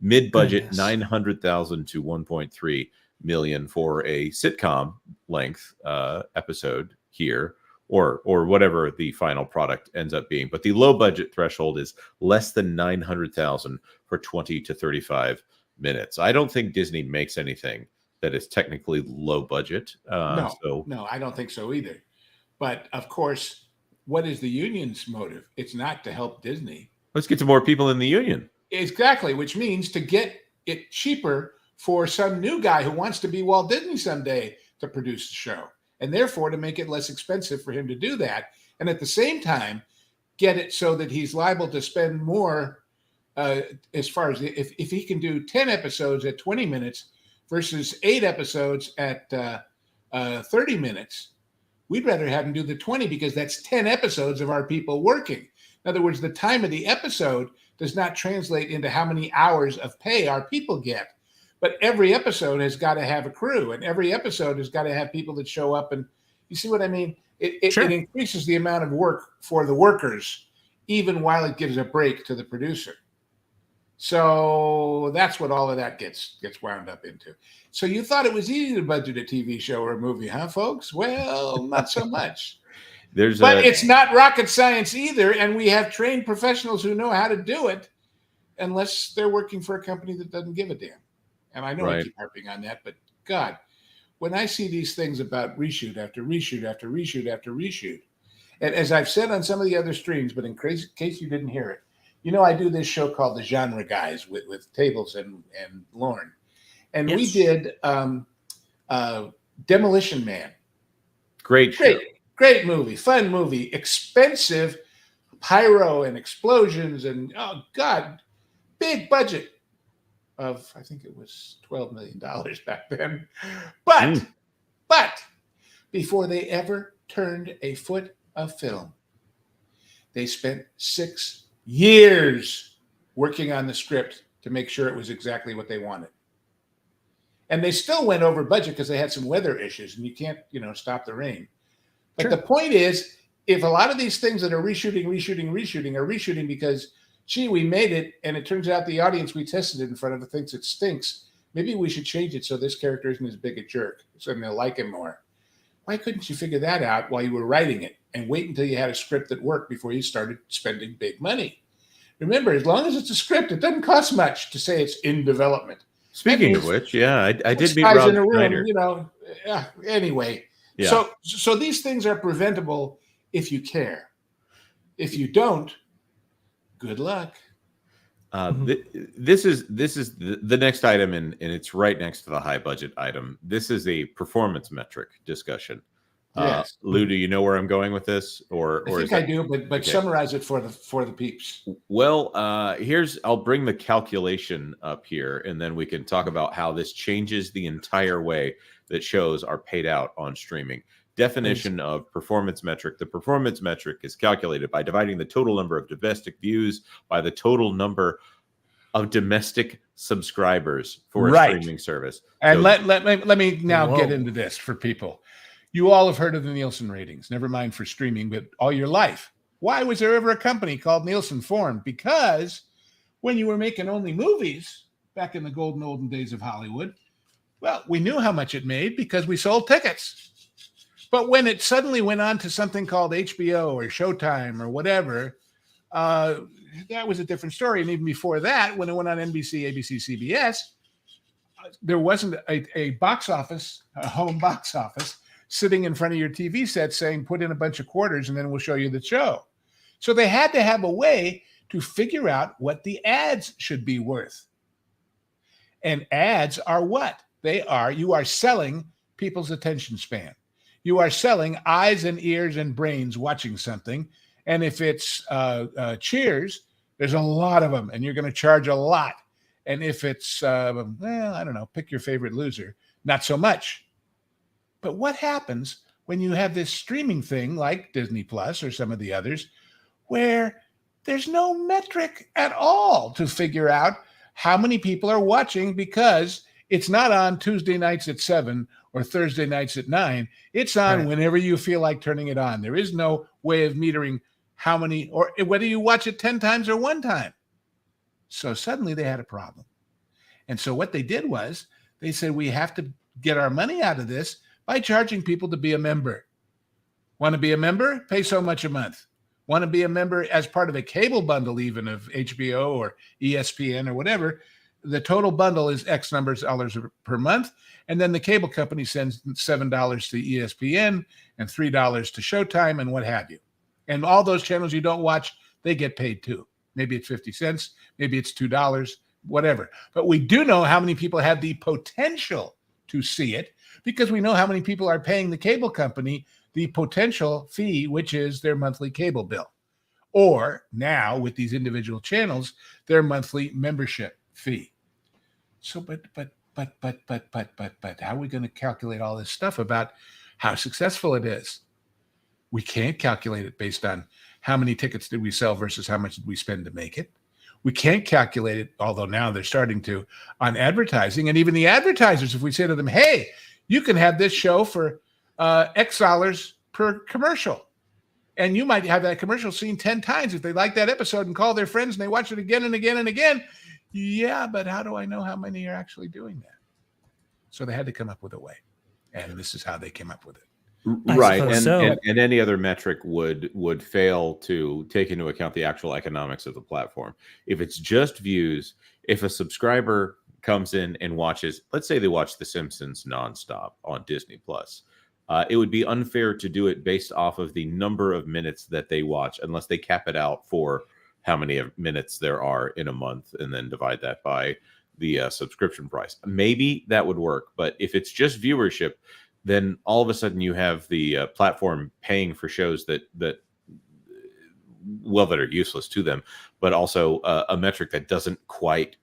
Mid-budget, 900,000 to 1.3 million for a sitcom length episode here, or whatever the final product ends up being. But the low budget threshold is less than 900,000 for 20 to 35 minutes. I don't think Disney makes anything that is technically low budget.
No, I don't think so either. But of course, what is the union's motive? It's not to help Disney.
Let's get to more people in the union.
Exactly, which means to get it cheaper for some new guy who wants to be Walt Disney someday to produce the show, and therefore to make it less expensive for him to do that. And at the same time, get it so that he's liable to spend more as far as if he can do 10 episodes at 20 minutes, versus 8 episodes at 30 minutes, we'd rather have him do the 20 because that's 10 episodes of our people working. In other words, the time of the episode does not translate into how many hours of pay our people get. But every episode has got to have a crew, and every episode has got to have people that show up. And you see what I mean? It increases the amount of work for the workers, even while it gives a break to the producer. So that's what all of that gets wound up into. So you thought it was easy to budget a TV show or a movie, huh, folks? Well, not so much. But it's not rocket science either, and we have trained professionals who know how to do it, unless they're working for a company that doesn't give a damn. And I know I keep harping on that, but God, when I see these things about reshoot after reshoot after reshoot after reshoot, and as I've said on some of the other streams, but in case you didn't hear it, you know, I do this show called The Genre Guys with Tables and Lorne. And we did Demolition Man.
Great
movie, fun movie, expensive pyro and explosions and, oh, God, big budget of, I think it was $12 million back then. But But before they ever turned a foot of film, they spent 6 years working on the script to make sure it was exactly what they wanted. And they still went over budget because they had some weather issues, and you can't, stop the rain. But
Sure.
the point is, if a lot of these things that are reshooting because, gee, we made it, and it turns out the audience we tested it in front of thinks it stinks, maybe we should change it so this character isn't as big a jerk, so they'll like him more. Why couldn't you figure that out while you were writing it and wait until you had a script that worked before you started spending big money? Remember, as long as it's a script, it doesn't cost much to say it's in development.
Speaking of which, I did meet
guys
Rob
in a room,
Schneider.
Anyway,
Yeah.
so these things are preventable if you care. If you don't, good luck.
This is the next item, and it's right next to the high budget item. This is a performance metric discussion.
Yes.
Lou, do you know where I'm going with this, or
I think I do, but
okay.
summarize it for the peeps.
Well, I'll bring the calculation up here, and then we can talk about how this changes the entire way that shows are paid out on streaming. Definition of performance metric. The performance metric is calculated by dividing the total number of domestic views by the total number of domestic subscribers for a streaming service.
And
so,
let me now get into this for people. You all have heard of the Nielsen ratings, never mind for streaming, but all your life. Why was there ever a company called Nielsen formed? Because when you were making only movies back in the golden olden days of Hollywood, well, we knew how much it made because we sold tickets. But when it suddenly went on to something called HBO or Showtime or whatever, that was a different story. And even before that, when it went on NBC, ABC, CBS, there wasn't a box office, a home box office, sitting in front of your TV set saying, put in a bunch of quarters and then we'll show you the show. So they had to have a way to figure out what the ads should be worth. And ads are what? You are selling people's attention span. You are selling eyes and ears and brains watching something. And if it's Cheers, there's a lot of them and you're going to charge a lot. And if it's, I don't know, pick your favorite loser, not so much. But what happens when you have this streaming thing like Disney Plus or some of the others where there's no metric at all to figure out how many people are watching because it's not on Tuesday nights at 7 or Thursday nights at 9. It's on whenever you feel like turning it on. There is no way of metering how many, or whether you watch it 10 times or one time. So suddenly they had a problem. And so what they did was they said, we have to get our money out of this by charging people to be a member. Want to be a member? Pay so much a month. Want to be a member as part of a cable bundle, even of HBO or ESPN or whatever? The total bundle is X numbers of dollars per month. And then the cable company sends $7 to ESPN and $3 to Showtime and what have you. And all those channels you don't watch, they get paid too. Maybe it's 50 cents, maybe it's $2, whatever. But we do know how many people have the potential to see it because we know how many people are paying the cable company the potential fee, which is their monthly cable bill. Or now with these individual channels, their monthly membership fee. So, but how are we going to calculate all this stuff about how successful it is? We can't calculate it based on how many tickets did we sell versus how much did we spend to make it. We can't calculate it, although now they're starting to, on advertising. And even the advertisers, if we say to them, hey, you can have this show for X dollars per commercial. And you might have that commercial seen 10 times if they like that episode and call their friends and they watch it again and again and again. Yeah, but how do I know how many are actually doing that? So they had to come up with a way. And this is how they came up with it.
Right. And any other metric would fail to take into account the actual economics of the platform. If it's just views, if a subscriber comes in and watches, let's say they watch The Simpsons nonstop on Disney Plus, it would be unfair to do it based off of the number of minutes that they watch, unless they cap it out for how many minutes there are in a month and then divide that by the subscription price. Maybe that would work. But if it's just viewership, then all of a sudden you have the platform paying for shows that are useless to them, but also a metric that doesn't quite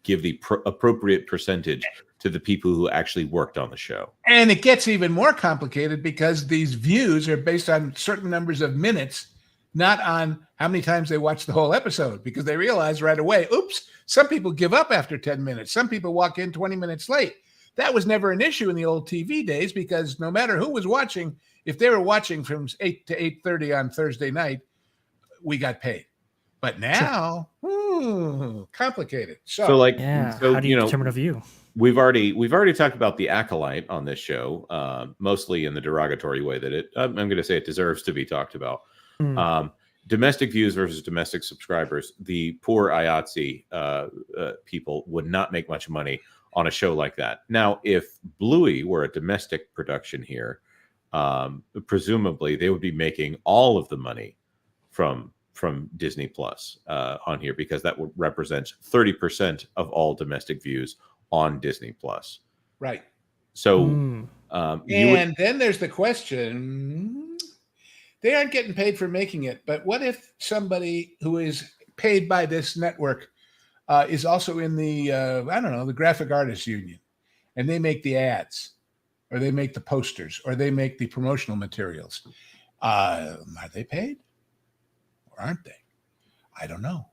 give the appropriate percentage to the people who actually worked on the show.
And it gets even more complicated because these views are based on certain numbers of minutes, not on how many times they watch the whole episode, because they realize right away, oops, some people give up after 10 minutes. Some people walk in 20 minutes late. That was never an issue in the old TV days, because no matter who was watching, if they were watching from 8 to 8:30 on Thursday night, we got paid. But now, complicated. So
how do you determine a view?
We've already talked about the acolyte on this show, mostly in the derogatory way that I'm going to say it deserves to be talked about. Domestic views versus domestic subscribers. The poor IATSE people would not make much money on a show like that. Now, if Bluey were a domestic production here, presumably they would be making all of the money from Disney Plus on here, because that would represent 30% of all domestic views on Disney Plus.
Right.
So,
and then there's the question: they aren't getting paid for making it, but what if somebody who is paid by this network is also in the the graphic artists union, and they make the ads, or they make the posters, or they make the promotional materials? Are they paid, or aren't they? I don't know.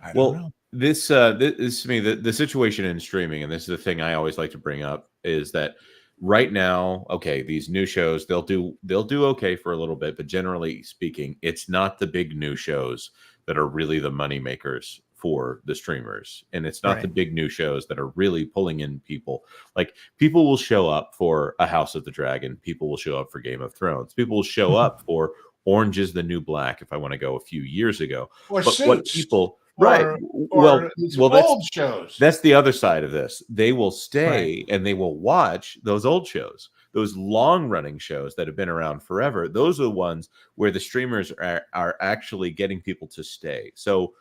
I don't know.
This to me, the situation in streaming, and this is the thing I always like to bring up, is that right now, okay, these new shows, they'll do okay for a little bit, but generally speaking, it's not the big new shows that are really the money makers for the streamers, and it's not the big new shows that are really pulling in people. Like, people will show up for a House of the Dragon, people will show up for Game of Thrones, people will show up for Orange is the New Black, if I want to go a few years ago,
or
but
Suits.
what people
Or old shows.
That's the other side of this. They will stay and they will watch those old shows, those long-running shows that have been around forever. Those are the ones where the streamers are actually getting people to stay. So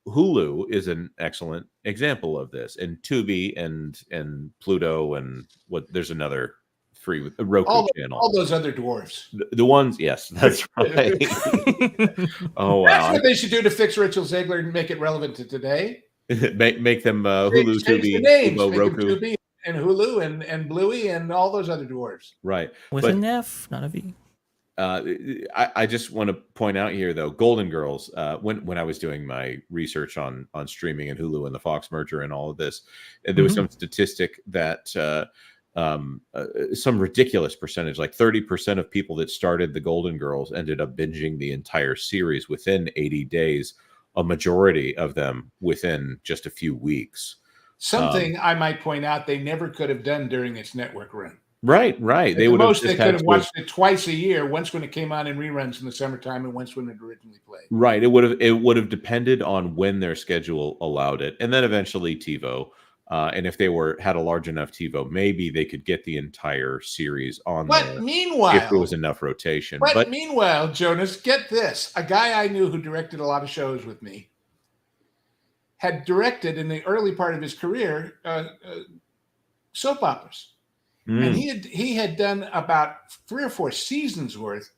Hulu is an excellent example of this, and Tubi and Pluto, and there's another free with the Roku channel.
All those other dwarves.
The ones, yes, that's right. Oh, wow.
That's what they should do to fix Rachel Zegler and make it relevant to today.
make them Hulu, Tubi,
Fubo,
Roku.
Tubi and Hulu and Bluey and all those other dwarves.
Right.
With an F, not a V.
I just want to point out here, though, Golden Girls, when I was doing my research on streaming and Hulu and the Fox merger and all of this, there was some statistic that some ridiculous percentage, like 30% of people that started the Golden Girls ended up binging the entire series within 80 days, a majority of them within just a few weeks.
Something I might point out they never could have done during its network run.
Right. They would have
could have watched it twice a year, once when it came on in reruns in the summertime and once when it originally played.
Right. It would have depended on when their schedule allowed it, and then eventually TiVo. And if they had a large enough TiVo, maybe they could get the entire series on there.
Meanwhile,
if there was enough rotation.
But meanwhile, Jonas, get this. A guy I knew who directed a lot of shows with me had directed in the early part of his career soap operas. And he had done about 3 or 4 seasons worth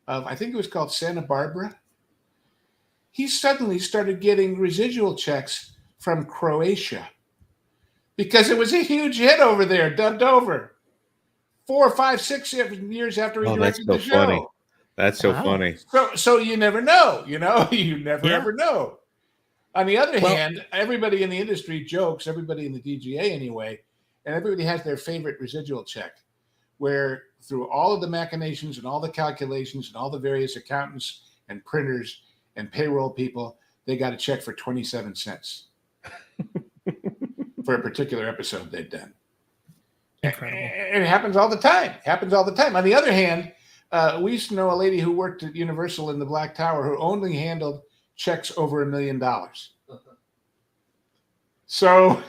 of, I think it was called Santa Barbara. He suddenly started getting residual checks from Croatia, because it was a huge hit over there, dubbed over 4, 5, 6 years after he directed the show.
Funny. That's so funny.
So you never know, you never ever know. On the other hand, everybody in the industry jokes, everybody in the DGA anyway, and everybody has their favorite residual check, where through all of the machinations and all the calculations and all the various accountants and printers and payroll people, they got a check for 27 cents. For a particular episode they'd done.
Incredible.
And it happens all the time. On the other hand, we used to know a lady who worked at Universal in the Black Tower who only handled checks over $1 million. So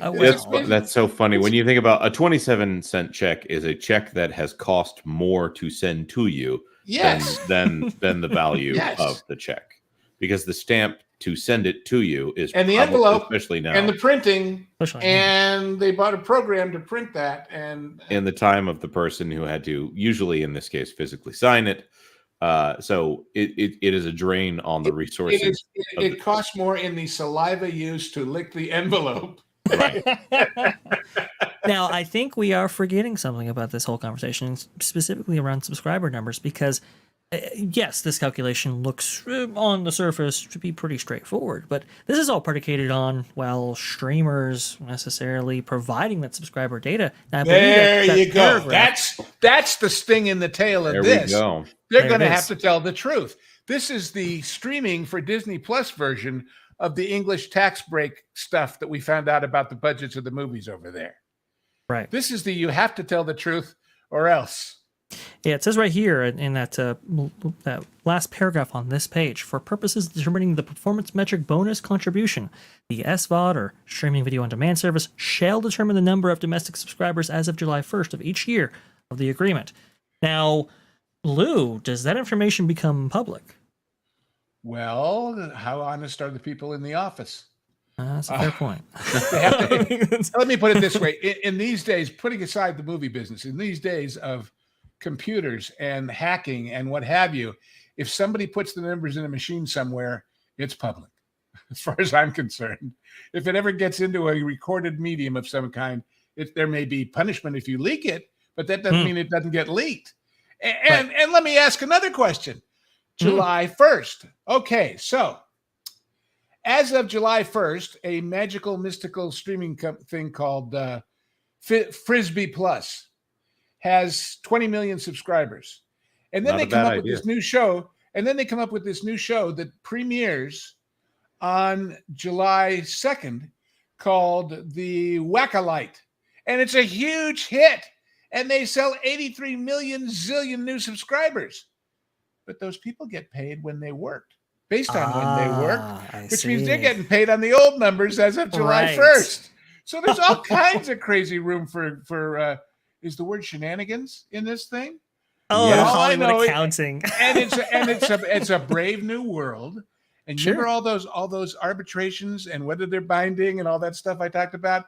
that's so funny. When you think about a 27-cent check is a check that has cost more to send to you than the value of the check, because the stamp to send it to you is,
and the envelope,
especially now,
and the printing, and they bought a program to print that, and
in the time of the person who had to, usually in this case, physically sign it, So it is a drain on the resources.
It costs more in the saliva used to lick the envelope.
Right.
Now, I think we are forgetting something about this whole conversation, specifically around subscriber numbers, because yes, this calculation looks on the surface to be pretty straightforward, but this is all predicated on, well, streamers necessarily providing that subscriber data. Now, I believe
There
that
you go.
paragraph-
That's the sting in the tail of
There
this.
we go.
They're
There
going to
it
have
is.
to tell the truth. This is the streaming for Disney Plus version of the English tax break stuff that we found out about the budgets of the movies over there.
right.
This is the you have to tell the truth or else.
Yeah, it says right here in that that last paragraph on this page, for purposes of determining the performance metric bonus contribution, the SVOD or streaming video on demand service shall determine the number of domestic subscribers as of July 1st of each year of the agreement. Now, Lou, does that information become public?
Well, how honest are the people in the office?
That's a fair point.
Let me put it this way. In these days, putting aside the movie business, in these days of computers and hacking and what have you, if somebody puts the numbers in a machine somewhere, it's public, as far as I'm concerned. If it ever gets into a recorded medium of some kind, there may be punishment if you leak it, but that doesn't mean it doesn't get leaked. And let me ask another question. July 1st. Okay, so as of July 1st, a magical, mystical streaming thing called Frisbee Plus has 20 million subscribers. And then they come up with this new show. And then they come up with this new show that premieres on July 2nd called The Whack-A-Lite. And it's a huge hit. And they sell 83 million zillion new subscribers. But those people get paid when they worked, based on when they worked, which means they're getting paid on the old numbers as of July 1st. So there's all kinds of crazy room for is the word shenanigans in this thing?
Oh,
Yeah.
Hollywood accounting.
And it's a brave new world. And you remember all those arbitrations and whether they're binding and all that stuff I talked about?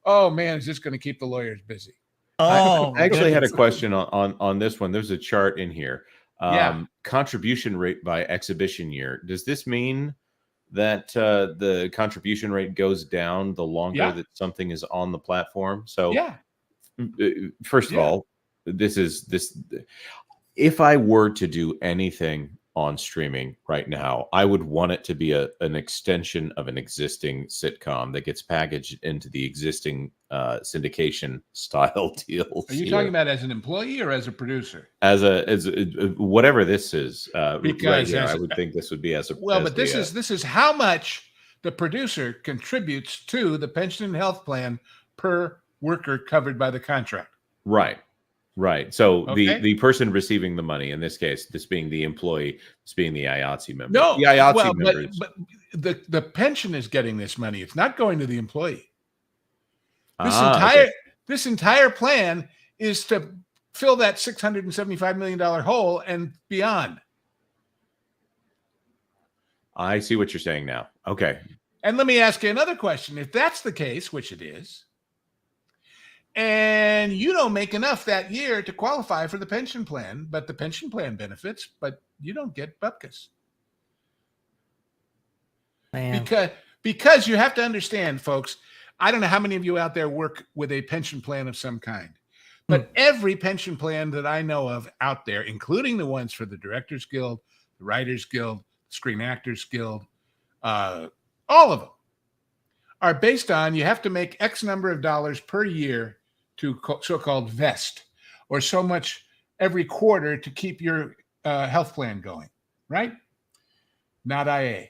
Oh man, is this going to keep the lawyers busy?
Oh,
I actually had a question on this one. There's a chart in here. Contribution rate by exhibition year. Does this mean that the contribution rate goes down the longer that something is on the platform? So first of all, this. If I were to do anything on streaming right now, I would want it to be an extension of an existing sitcom that gets packaged into the existing syndication style deals.
Are you talking about as an employee or as a producer?
As whatever this is,
because
I would think this would be as a
well, but this is how much the producer contributes to the pension and health plan per worker covered by the contract.
Right. So the person receiving the money, in this case, this being the employee, this being the IATSE member.
No,
the IATSE members.
But the pension is getting this money. It's not going to the employee. This entire plan is to fill that $675 million hole and beyond.
I see what you're saying now. Okay.
And let me ask you another question. If that's the case, which it is, and you don't make enough that year to qualify for the pension plan, but the pension plan benefits, but you don't get bupkis. Because you have to understand, folks, I don't know how many of you out there work with a pension plan of some kind, but every pension plan that I know of out there, including the ones for the Directors Guild, the Writers Guild, Screen Actors Guild, all of them are based on you have to make X number of dollars per year to so-called vest, or so much every quarter to keep your health plan going, right? Not IA.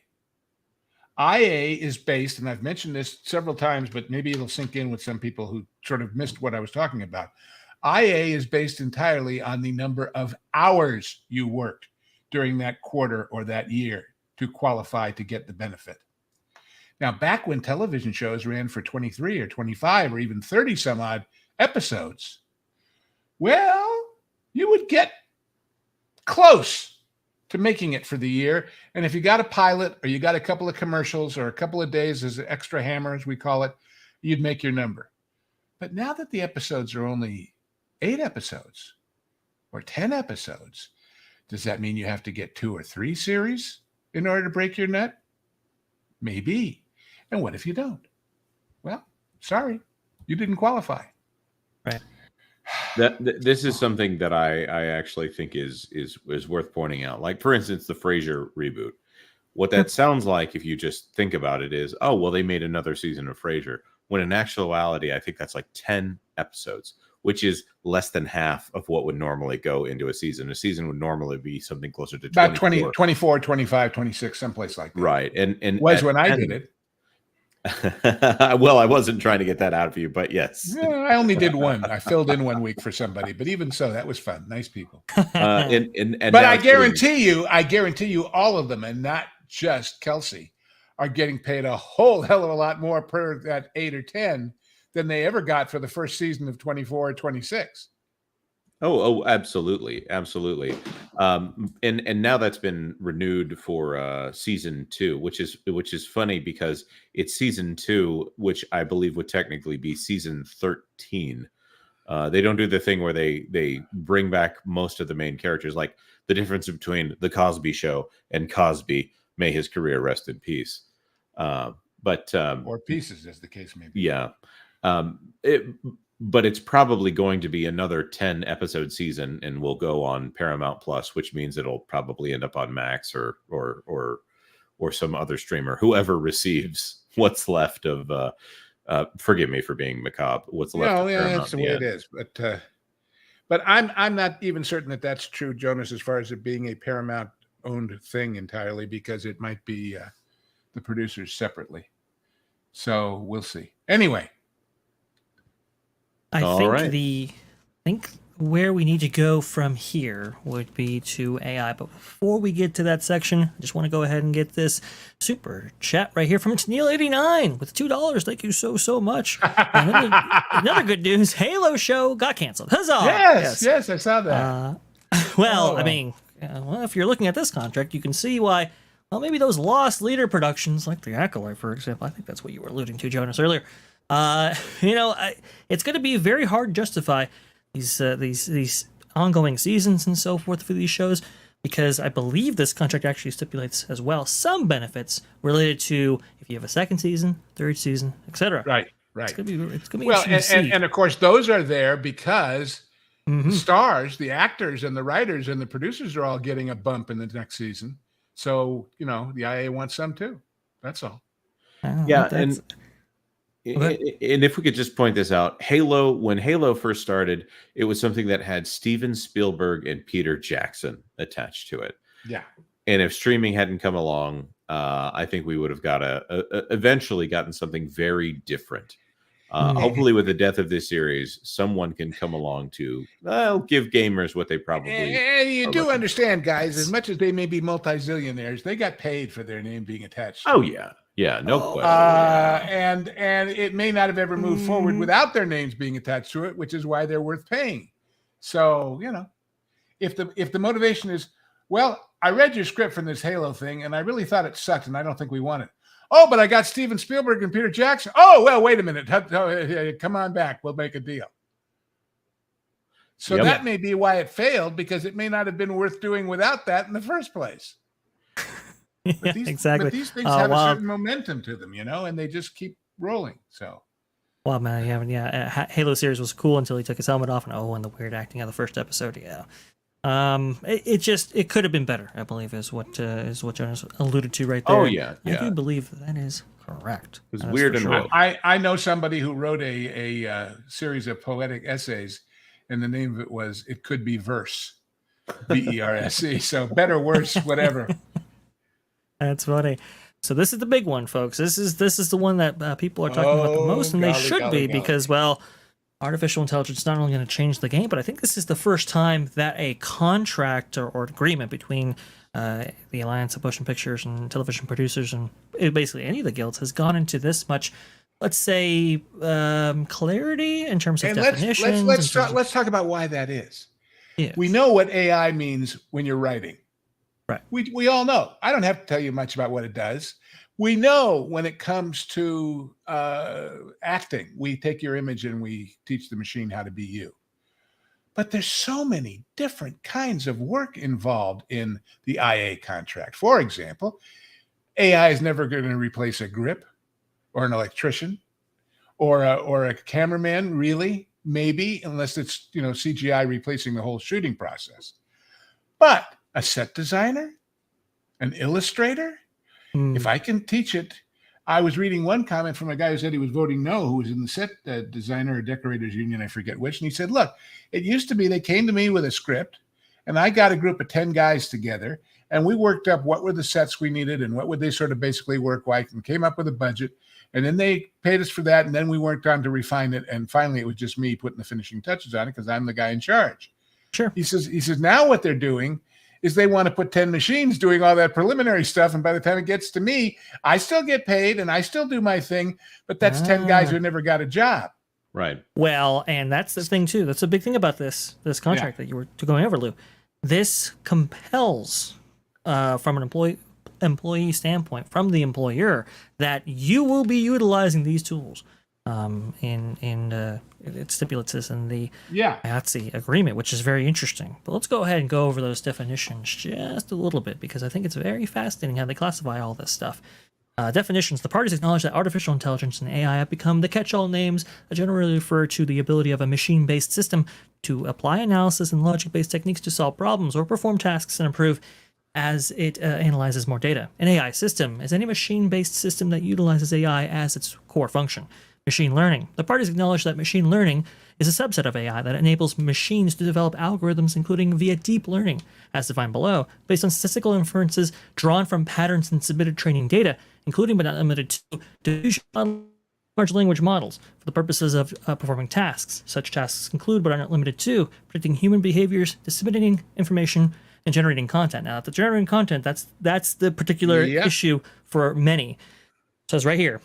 IA is based, and I've mentioned this several times, but maybe it'll sink in with some people who sort of missed what I was talking about. IA is based entirely on the number of hours you worked during that quarter or that year to qualify to get the benefit. Now, back when television shows ran for 23 or 25 or even 30 some odd episodes, well, you would get close to making it for the year. And if you got a pilot or you got a couple of commercials or a couple of days as an extra hammer, as we call it, you'd make your number. But now that the episodes are only 8 episodes or 10 episodes, Does that mean you have to get 2 or 3 series in order to break your net? Maybe. And what if you don't? Well, sorry, you didn't qualify.
Right.
This is something that I actually think is worth pointing out. Like, for instance, the Frasier reboot. What that sounds like, if you just think about it, is, oh, well, they made another season of Frasier. When in actuality, I think that's like 10 episodes, which is less than half of what would normally go into a season. A season would normally be something closer to
About
24.
24, 25, 26, someplace like that.
Right. And
was when I did it.
Well, I wasn't trying to get that out of you, but yes.
Yeah, I only did one. I filled in 1 week for somebody, but even so, that was fun. Nice people. But I guarantee you, all of them, and not just Kelsey, are getting paid a whole hell of a lot more per that 8 or 10 than they ever got for the first season of 24 or 26.
Oh, absolutely. And now that's been renewed for season 2, which is funny because it's season 2, which I believe would technically be season 13. They don't do the thing where they bring back most of the main characters, like the difference between the Cosby Show and Cosby, may his career rest in peace. Or
pieces, as the case may be.
Yeah. But it's probably going to be another 10 episode season, and will go on Paramount Plus, which means it'll probably end up on Max or some other streamer, whoever receives what's left of forgive me for being macabre, what's left of Paramount.
That's the way it is. But I'm not even certain that that's true, Jonas, as far as it being a Paramount owned thing entirely, because it might be the producers separately. So we'll see. Anyway.
I think where we need to go from here would be to AI. But before we get to that section, I just want to go ahead and get this super chat right here from It's Neil89 with $2. Thank you so much. Another good news: Halo show got canceled. Huzzah!
Yes, I saw that.
I mean, if you're looking at this contract, you can see why. Well, maybe those lost leader productions, like The Acolyte, for example. I think that's what you were alluding to, Jonas, earlier. It's going to be very hard to justify these ongoing seasons and so forth for these shows, because I believe this contract actually stipulates as well some benefits related to if you have a second season, third season, etc.
Right.
It's going to be
well,
interesting to see.
And of course those are there because the stars, the actors, and the writers and the producers are all getting a bump in the next season. So the IA wants some too. That's all.
And if we could just point this out, when Halo first started, it was something that had Steven Spielberg and Peter Jackson attached to it.
Yeah.
And if streaming hadn't come along, I think we would have eventually gotten something very different. Hopefully, with the death of this series, someone can come along to give gamers what they probably.
And you do understand, guys, as much as they may be multi-zillionaires, they got paid for their name being attached.
Oh yeah. Yeah, no question.
And it may not have ever moved forward without their names being attached to it, which is why they're worth paying. So, if the motivation is, well, I read your script from this Halo thing, and I really thought it sucked, and I don't think we want it. Oh, but I got Steven Spielberg and Peter Jackson. Oh, well, wait a minute. Come on back. We'll make a deal. So that may be why it failed, because it may not have been worth doing without that in the first place.
Exactly.
But these things have a certain momentum to them, and they just keep rolling. So,
well, man, Halo series was cool until he took his helmet off, and the weird acting of the first episode. Yeah, it could have been better, I believe, is what Jonas alluded to right there.
Oh yeah.
I do believe that is correct.
It was weird and
sure.
I know somebody who wrote a series of poetic essays, and the name of it was "It Could Be Verse," VERSE. So better, worse, whatever.
That's funny. So this is the big one, folks. This is the one that people are talking about the most, and they should be, because, well, artificial intelligence is not only going to change the game, but I think this is the first time that a contract or agreement between the Alliance of Motion Pictures and Television Producers and basically any of the guilds has gone into this much, let's say, clarity in terms of definitions.
Let's talk about why that is.
Yes.
We know what AI means when you're writing.
Right.
We all know. I don't have to tell you much about what it does. We know when it comes to acting, we take your image and we teach the machine how to be you. But there's so many different kinds of work involved in the IA contract. For example, AI is never going to replace a grip or an electrician or a cameraman, really, maybe, unless it's CGI replacing the whole shooting process. But a set designer, an illustrator, if I can teach it. I was reading one comment from a guy who said he was voting no, who was in the set designer or decorators union, I forget which. And he said, look, it used to be they came to me with a script and I got a group of 10 guys together and we worked up what were the sets we needed and what would they sort of basically work like and came up with a budget. And then they paid us for that. And then we worked on to refine it. And finally, it was just me putting the finishing touches on it because I'm the guy in charge.
Sure.
He says, now what they're doing is they want to put 10 machines doing all that preliminary stuff. And by the time it gets to me, I still get paid and I still do my thing, but that's 10 guys who never got a job.
Right.
Well, and that's the thing too. That's a big thing about this contract that you were going over, Lou. This compels, from an employee standpoint, from the employer, that you will be utilizing these tools. It stipulates this in the IATSE agreement, which is very interesting. But let's go ahead and go over those definitions just a little bit, because I think it's very fascinating how they classify all this stuff. Definitions. The parties acknowledge that artificial intelligence and AI have become the catch-all names that generally refer to the ability of a machine-based system to apply analysis and logic-based techniques to solve problems or perform tasks and improve as it analyzes more data. An AI system is any machine-based system that utilizes AI as its core function. Machine learning. The parties acknowledge that machine learning is a subset of AI that enables machines to develop algorithms, including via deep learning, as defined below, based on statistical inferences drawn from patterns and submitted training data, including but not limited to diffusion large language models for the purposes of performing tasks. Such tasks include, but are not limited to, predicting human behaviors, disseminating information, and generating content. Now, the generating content, that's the particular issue for many. It says right here,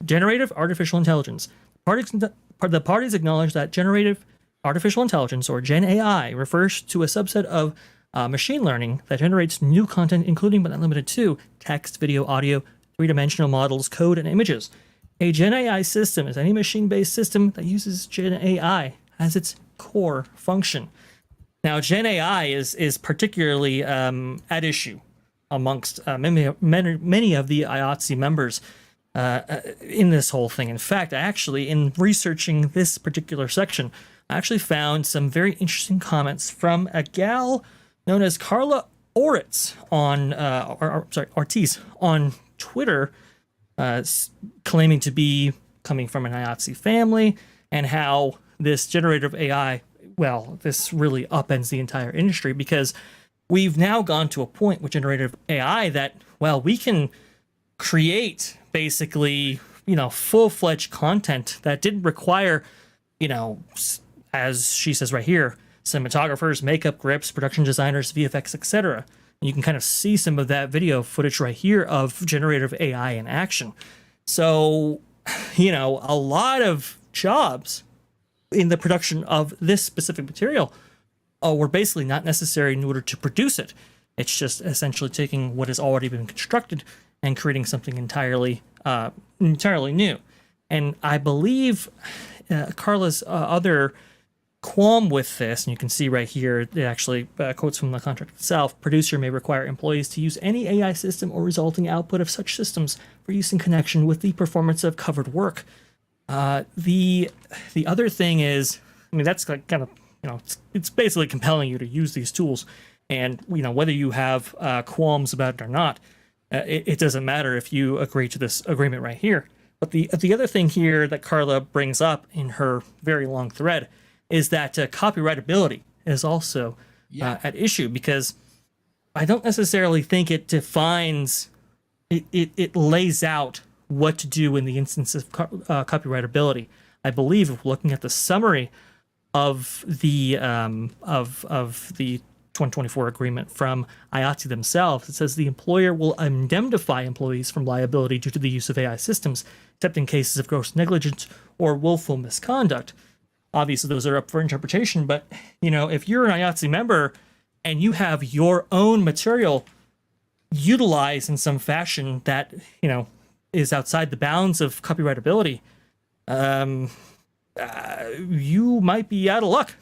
generative artificial intelligence. The parties acknowledge that generative artificial intelligence, or Gen AI, refers to a subset of machine learning that generates new content, including but not limited to text, video, audio, three-dimensional models, code, and images. A Gen AI system is any machine-based system that uses Gen AI as its core function. Now, Gen AI is particularly at issue amongst many of the IATSE members in this whole thing. In fact, in researching this particular section, I actually found some very interesting comments from a gal known as Carla Ortiz on Twitter, claiming to be coming from an IATSE family, and how this generative AI, this really upends the entire industry, because we've now gone to a point with generative AI that, we can create basically, full-fledged content that didn't require, as she says right here, cinematographers, makeup grips, production designers, VFX, etc. You can kind of see some of that video footage right here of generative AI in action. So, a lot of jobs in the production of this specific material were basically not necessary in order to produce it. It's just essentially taking what has already been constructed and creating something entirely new. And I believe Carla's other qualm with this, and you can see right here, it actually quotes from the contract itself: producer may require employees to use any AI system or resulting output of such systems for use in connection with the performance of covered work. The other thing is, that's like kind of, it's basically compelling you to use these tools, and whether you have qualms about it or not, it doesn't matter if you agree to this agreement right here. But the other thing here that Carla brings up in her very long thread is that copyrightability is also at issue, because I don't necessarily think it defines, it lays out what to do in the instance of copyrightability. I believe, if looking at the summary of the 2024 agreement from IATSE themselves, it says the employer will indemnify employees from liability due to the use of AI systems, except in cases of gross negligence or willful misconduct. Obviously, those are up for interpretation, but if you're an IATSE member and you have your own material utilized in some fashion that is outside the bounds of copyrightability, you might be out of luck.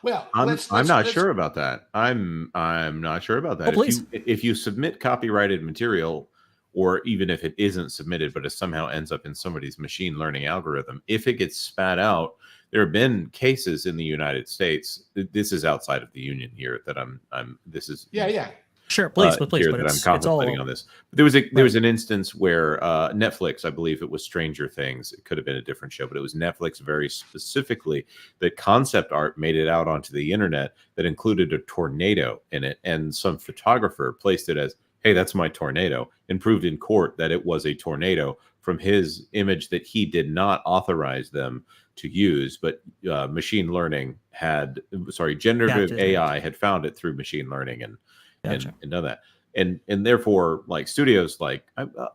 Well,
I'm not sure about that. I'm not sure about that.
please.
If you submit copyrighted material, or even if it isn't submitted, but it somehow ends up in somebody's machine learning algorithm, if it gets spat out, there have been cases in the United States. This is outside of the union here that this is
yeah.
Sure, please, but
here
but
that I'm
it's
contemplating
all
on this. But there was an instance where Netflix, I believe it was Stranger Things. It could have been a different show, but it was Netflix very specifically. The concept art made it out onto the internet that included a tornado in it, and some photographer placed it as, "Hey, that's my tornado," and proved in court that it was a tornado from his image that he did not authorize them to use, but generative AI had found it through machine learning and done that. And therefore, like studios, like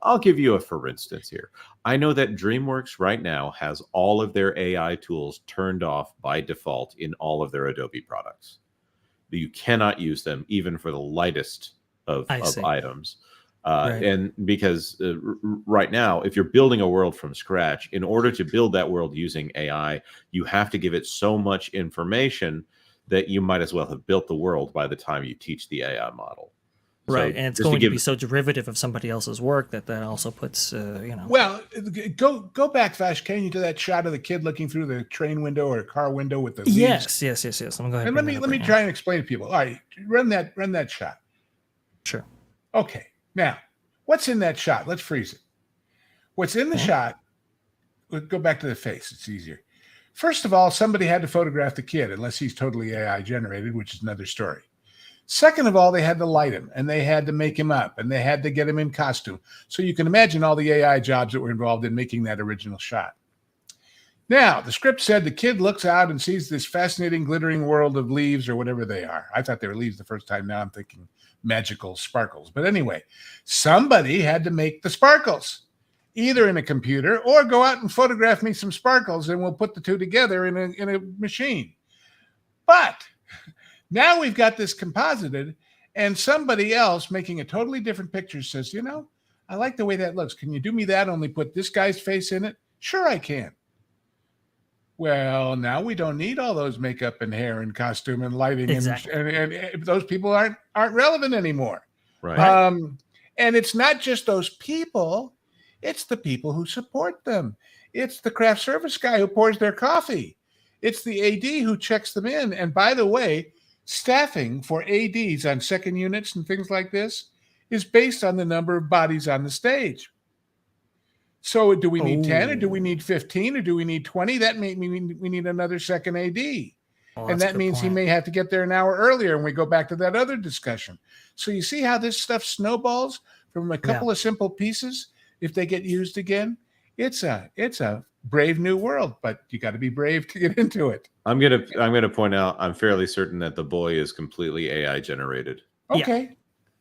I'll give you a for instance here. I know that DreamWorks right now has all of their AI tools turned off by default in all of their Adobe products. You cannot use them even for the lightest of items. And because right now, if you're building a world from scratch, in order to build that world using AI, you have to give it so much information that you might as well have built the world by the time you teach the AI model.
Right, and it's going to be so derivative of somebody else's work that also puts,
Well, go back, Vash, can you, to that shot of the kid looking through the train window or car window with the leaves?
Yes. I'm going.
And let me try and explain to people. All right, run that shot.
Sure.
Okay. Now, what's in that shot? Let's freeze it. What's in the shot? We'll go back to the face. It's easier. First of all, somebody had to photograph the kid, unless he's totally AI generated, which is another story. Second of all, they had to light him, and they had to make him up, and they had to get him in costume. So you can imagine all the AI jobs that were involved in making that original shot. Now, the script said the kid looks out and sees this fascinating, glittering world of leaves or whatever they are. I thought they were leaves the first time. Now I'm thinking magical sparkles. But anyway, somebody had to make the sparkles, either in a computer or go out and photograph me some sparkles, and we'll put the two together in a machine. But now we've got this composited, and somebody else making a totally different picture says, I like the way that looks. Can you do me that? Only put this guy's face in it? Sure, I can. Well, now we don't need all those makeup and hair and costume and lighting.
Exactly.
And those people aren't relevant anymore.
Right.
And it's not just those people. It's the people who support them. It's the craft service guy who pours their coffee. It's the AD who checks them in. And by the way, staffing for ADs on second units and things like this is based on the number of bodies on the stage. So do we need 10 or do we need 15 or do we need 20? That may mean we need another second AD. And that means he may have to get there an hour earlier, and we go back to that other discussion. So you see how this stuff snowballs from a couple of simple pieces. If they get used again, it's a brave new world, but you got to be brave to get into it.
I'm gonna point out, I'm fairly certain that the boy is completely AI generated.
Okay.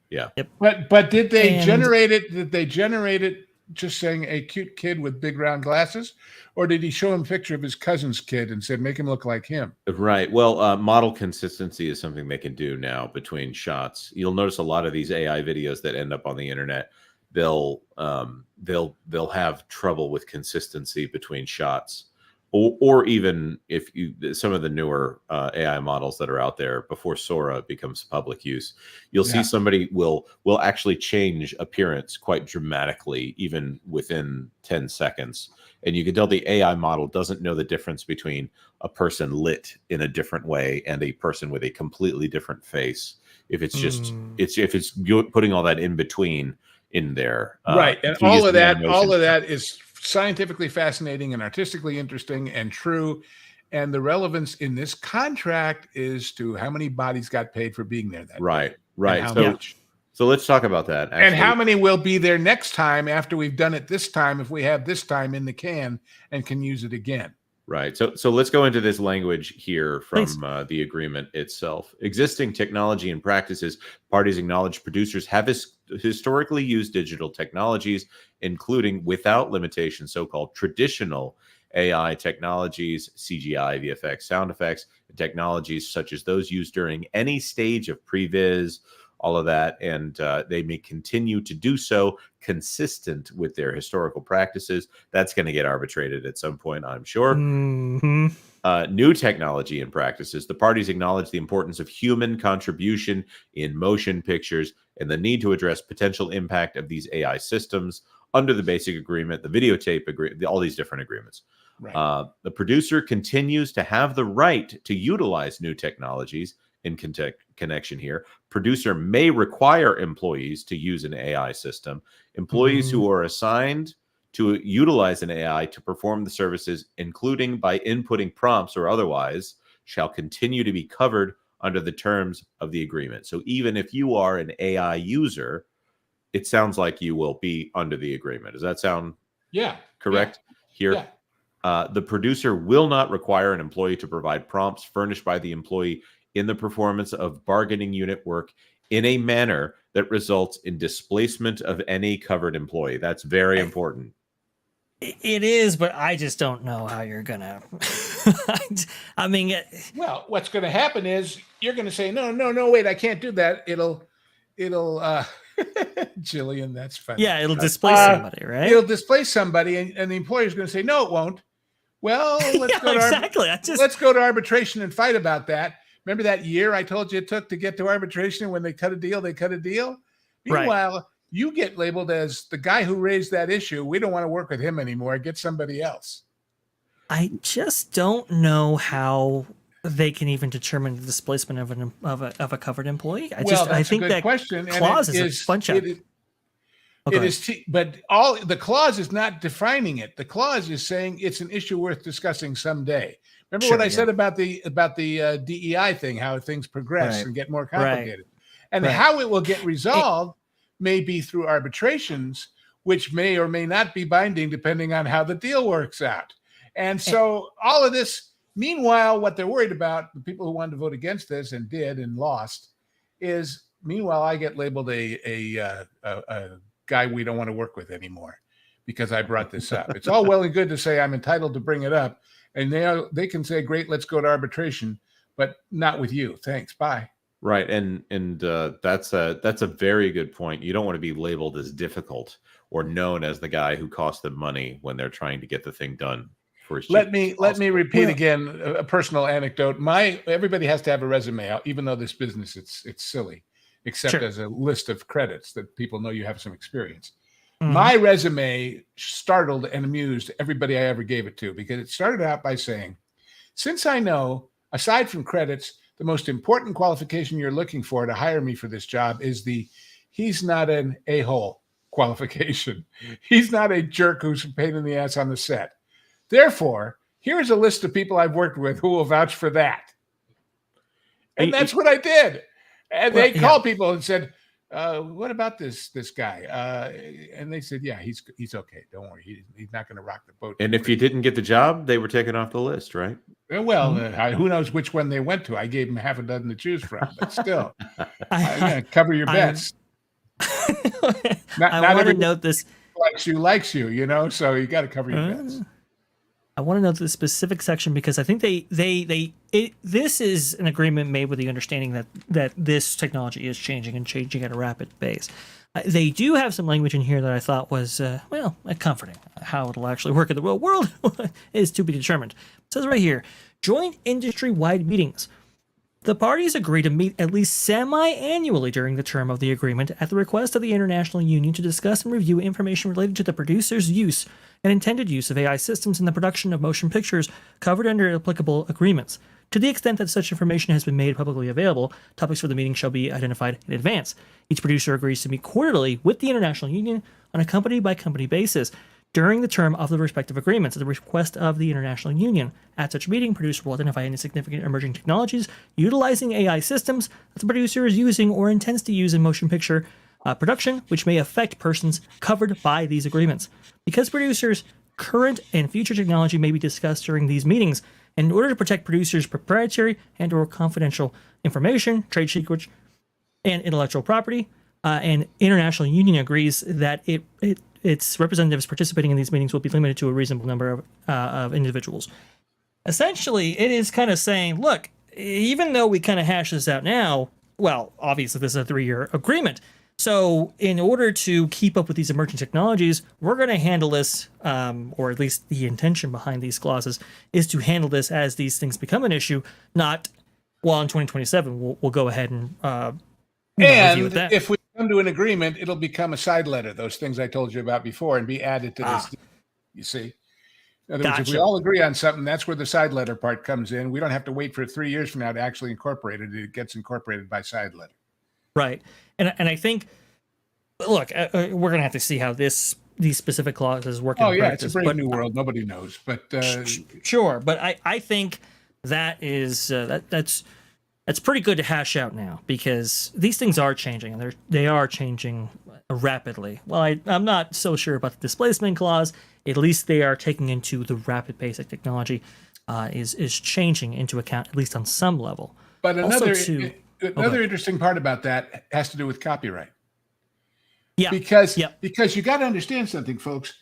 Yeah.
Yep.
But did they generate it? Did they generate it just saying a cute kid with big round glasses, or did he show him a picture of his cousin's kid and said make him look like him?
Right. Well, model consistency is something they can do now between shots. You'll notice a lot of these AI videos that end up on the internet, they'll have trouble with consistency between shots, or even if some of the newer AI models that are out there before Sora becomes public use, you'll see somebody will actually change appearance quite dramatically, even within 10 seconds. And you can tell the AI model doesn't know the difference between a person lit in a different way and a person with a completely different face. If it's just if it's putting all that in between in there,
right? And all of that is scientifically fascinating and artistically interesting and true. And the relevance in this contract is to how many bodies got paid for being there that day.
Right. So let's talk about that.
Actually. And how many will be there next time after we've done it this time, if we have this time in the can and can use it again.
Right. So let's go into this language here from the agreement itself. Existing technology and practices, parties acknowledge producers have historically used digital technologies, including without limitation, so-called traditional AI technologies, CGI, VFX, sound effects, and technologies such as those used during any stage of previs all of that, and they may continue to do so consistent with their historical practices. That's going to get arbitrated at some point, I'm sure.
Mm-hmm.
New technology and practices. The parties acknowledge the importance of human contribution in motion pictures and the need to address potential impact of these AI systems under the basic agreement, the videotape agreement, all these different agreements.
Right.
The producer continues to have the right to utilize new technologies. In connection here, producer may require employees to use an AI system. Employees who are assigned to utilize an AI to perform the services, including by inputting prompts or otherwise, shall continue to be covered under the terms of the agreement. So even if you are an AI user, it sounds like you will be under the agreement. Does that sound correct here?
Yeah.
The producer will not require an employee to provide prompts furnished by the employee in the performance of bargaining unit work in a manner that results in displacement of any covered employee. That's very important.
It is, but I just don't know how you're gonna. I mean,
well, what's going to happen is you're going to say, no, wait, I can't do that. It'll, Jillian, that's funny.
Yeah, it'll displace somebody, right?
It'll displace somebody, and the employer's going to say, no, it won't. Well, let's let's go to arbitration and fight about that. Remember that year I told you it took to get to arbitration? When they cut a deal, they cut a deal. Meanwhile, you get labeled as the guy who raised that issue. We don't want to work with him anymore. Get somebody else.
I just don't know how they can even determine the displacement of a covered employee. I think that
question.
Clause is a bunch of.
But all the clause is not defining it. The clause is saying it's an issue worth discussing someday. Remember what I said about the DEI thing, how things progress and get more complicated, and how it will get resolved may be through arbitrations, which may or may not be binding depending on how the deal works out. And so all of this, meanwhile, what they're worried about, the people who wanted to vote against this and did and lost, is meanwhile I get labeled a guy we don't want to work with anymore because I brought this up. It's all well and good to say I'm entitled to bring it up, and they can say, great, let's go to arbitration, but not with you. Thanks, bye.
Right, and that's a very good point. You don't want to be labeled as difficult or known as the guy who cost them money when they're trying to get the thing done. Let me repeat again a personal anecdote. Everybody has to have a resume out, even though this business it's silly, except as a list of credits that people know you have some experience. My resume startled and amused everybody I ever gave it to, because it started out by saying, since I know, aside from credits, the most important qualification you're looking for to hire me for this job is the he's not an a-hole qualification. He's not a jerk who's a pain in the ass on the set. Therefore, here's a list of people I've worked with who will vouch for that. And that's what I did. And they called people and said, what about this guy? And they said, yeah, he's okay. Don't worry. He's not going to rock the boat. And if you didn't get the job, they were taken off the list, right?
Well, who knows which one they went to? I gave them half a dozen to choose from, but still, cover your bets.
I want to note this.
Likes you, so you got to cover your bets.
I want to note the specific section because I think this is an agreement made with the understanding that this technology is changing and changing at a rapid pace. They do have some language in here that I thought was, comforting. How it'll actually work in the real world is to be determined. It says right here, joint industry-wide meetings. The parties agree to meet at least semi-annually during the term of the agreement at the request of the International Union to discuss and review information related to the producer's use and intended use of AI systems in the production of motion pictures covered under applicable agreements. To the extent that such information has been made publicly available, topics for the meeting shall be identified in advance. Each producer agrees to meet quarterly with the International Union on a company-by-company basis during the term of the respective agreements at the request of the International Union. At such meeting, producer will identify any significant emerging technologies utilizing AI systems that the producer is using or intends to use in motion picture production, which may affect persons covered by these agreements. Because producers' current and future technology may be discussed during these meetings, in order to protect producers' proprietary and or confidential information, trade secrets, and intellectual property, and International Union agrees that its representatives participating in these meetings will be limited to a reasonable number of individuals. Essentially, it is kind of saying, look, even though we kind of hash this out now, well, obviously this is a 3-year agreement. So in order to keep up with these emerging technologies, we're going to handle this, or at least the intention behind these clauses is to handle this as these things become an issue, not, well, in 2027, we'll go ahead and review it
And
then.
if we come to an agreement, it'll become a side letter, those things I told you about before, and be added to this. You see? In other words, if we
Gotcha.
all agree on something, that's where the side letter part comes in. We don't have to wait for 3 years from now to actually incorporate it. It gets incorporated by side letter.
Right. And I think, look, we're going to have to see how these specific clauses work in practice.
It's a brave new world. Nobody knows. But
sure. But I think that is that's pretty good to hash out now, because these things are changing, and they are changing rapidly. Well, I'm not so sure about the displacement clause. At least they are taking into the rapid pace of technology is changing into account, at least on some level.
But another interesting part about that has to do with copyright.
Yeah.
Because you got to understand something, folks.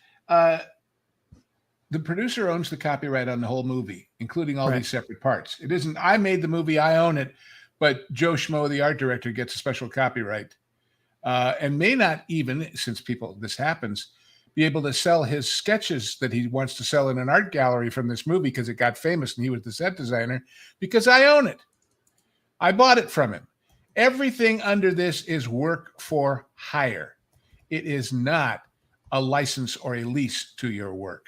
The producer owns the copyright on the whole movie, including all these separate parts. It isn't, I made the movie, I own it, but Joe Schmo, the art director, gets a special copyright, and may not even, since this happens, be able to sell his sketches that he wants to sell in an art gallery from this movie because it got famous and he was the set designer, because I own it. I bought it from him. Everything under this is work for hire. It is not a license or a lease to your work.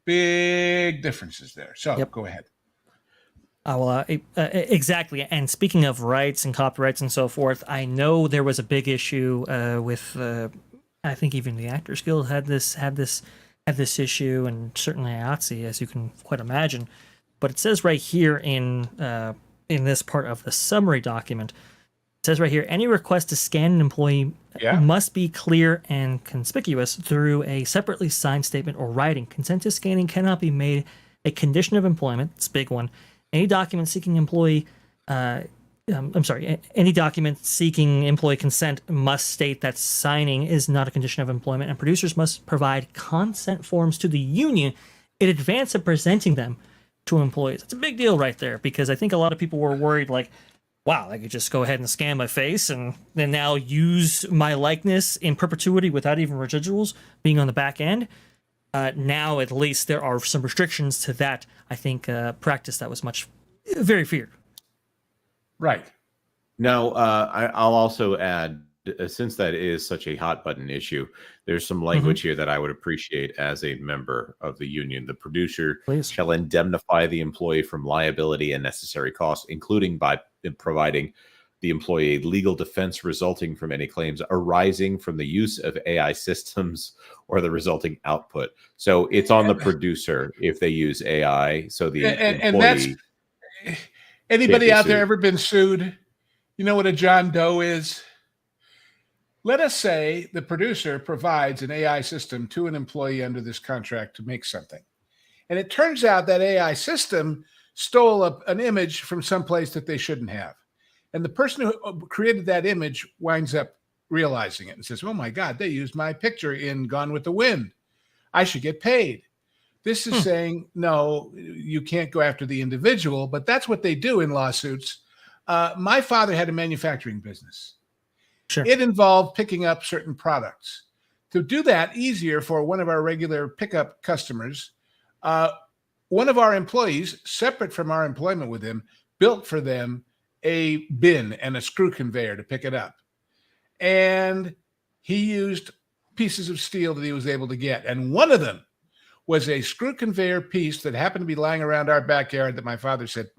Big differences there. So go ahead.
Exactly. And speaking of rights and copyrights and so forth, I know there was a big issue with, I think even the Actors Guild had this issue, and certainly IATSE, as you can quite imagine. But it says right here in this part of the summary document, it says right here, any request to scan an employee must be clear and conspicuous through a separately signed statement or writing. Consent to scanning cannot be made a condition of employment. It's a big one. Any document seeking employee consent must state that signing is not a condition of employment, and producers must provide consent forms to the union in advance of presenting them to employees. It's a big deal right there, because I think a lot of people were worried, like, wow, I could just go ahead and scan my face and then now use my likeness in perpetuity without even residuals being on the back end. Now, at least, there are some restrictions to that, I think, practice that was very feared.
Right.
Now, I'll also add, since that is such a hot button issue, there's some language here that I would appreciate as a member of the union. The producer shall indemnify the employee from liability and necessary costs, including by providing the employee legal defense resulting from any claims arising from the use of AI systems or the resulting output. So it's on the producer if they use AI. So the
and that's, anybody out there ever been sued? You know what a John Doe is? Let us say the producer provides an AI system to an employee under this contract to make something. And it turns out that AI system stole an image from someplace that they shouldn't have. And the person who created that image winds up realizing it and says, oh my God, they used my picture in Gone with the Wind. I should get paid. This is saying, no, you can't go after the individual, but that's what they do in lawsuits. My father had a manufacturing business.
Sure.
It involved picking up certain products. To do that easier for one of our regular pickup customers, one of our employees, separate from our employment with him, built for them a bin and a screw conveyor to pick it up. And he used pieces of steel that he was able to get. And one of them was a screw conveyor piece that happened to be lying around our backyard that my father said,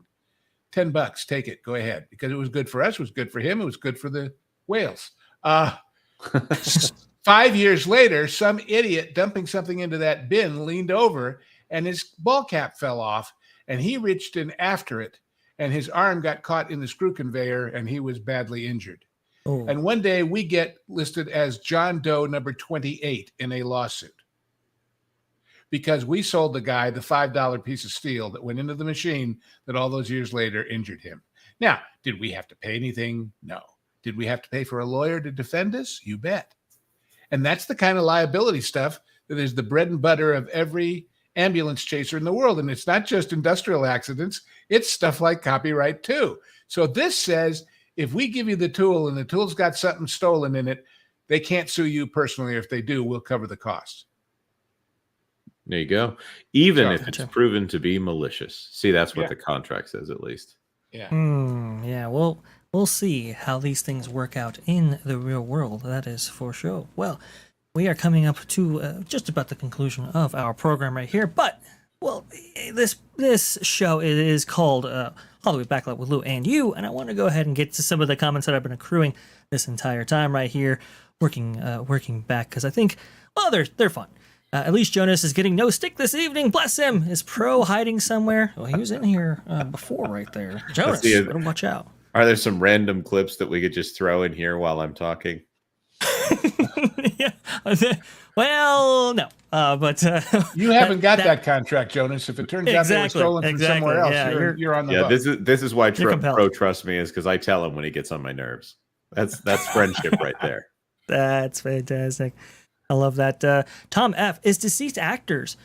$10, take it, go ahead. Because it was good for us, it was good for him, it was good for the whales. 5 years later, some idiot dumping something into that bin leaned over and his ball cap fell off, and he reached in after it, and his arm got caught in the screw conveyor, and he was badly injured. Oh. And one day we get listed as John Doe number 28 in a lawsuit because we sold the guy the $5 piece of steel that went into the machine that all those years later injured him. Now, did we have to pay anything? No. Did we have to pay for a lawyer to defend us? You bet. And that's the kind of liability stuff that is the bread and butter of every ambulance chaser in the world. And it's not just industrial accidents. It's stuff like copyright too. So this says if we give you the tool and the tool's got something stolen in it, they can't sue you personally. If they do, we'll cover the cost.
There you go. Even
So-
if it's proven to be malicious. See, that's what
Yeah.
the contract says, at least.
Yeah.
Yeah, well, we'll see how these things work out in the real world. That is for sure. Well, we are coming up to just about the conclusion of our program right here. But, well, this show is called Hollywood Backlot with Lou and You, and I want to go ahead and get to some of the comments that I've been accruing this entire time right here, working back, because I think, well, they're fun. At least Jonas is getting no stick this evening. Bless him. Is Pro hiding somewhere? Well, he was in here before right there. Jonas, better watch out.
Are there some random clips that we could just throw in here while I'm talking?
Yeah. Well, no. But
you haven't got that contract, Jonas. If it turns out they were stolen from somewhere else,
yeah,
you're on the
hook. This is why
compelled.
Pro trusts me, is because I tell him when he gets on my nerves. That's friendship right there.
That's fantastic. I love that. Tom F. Is deceased actors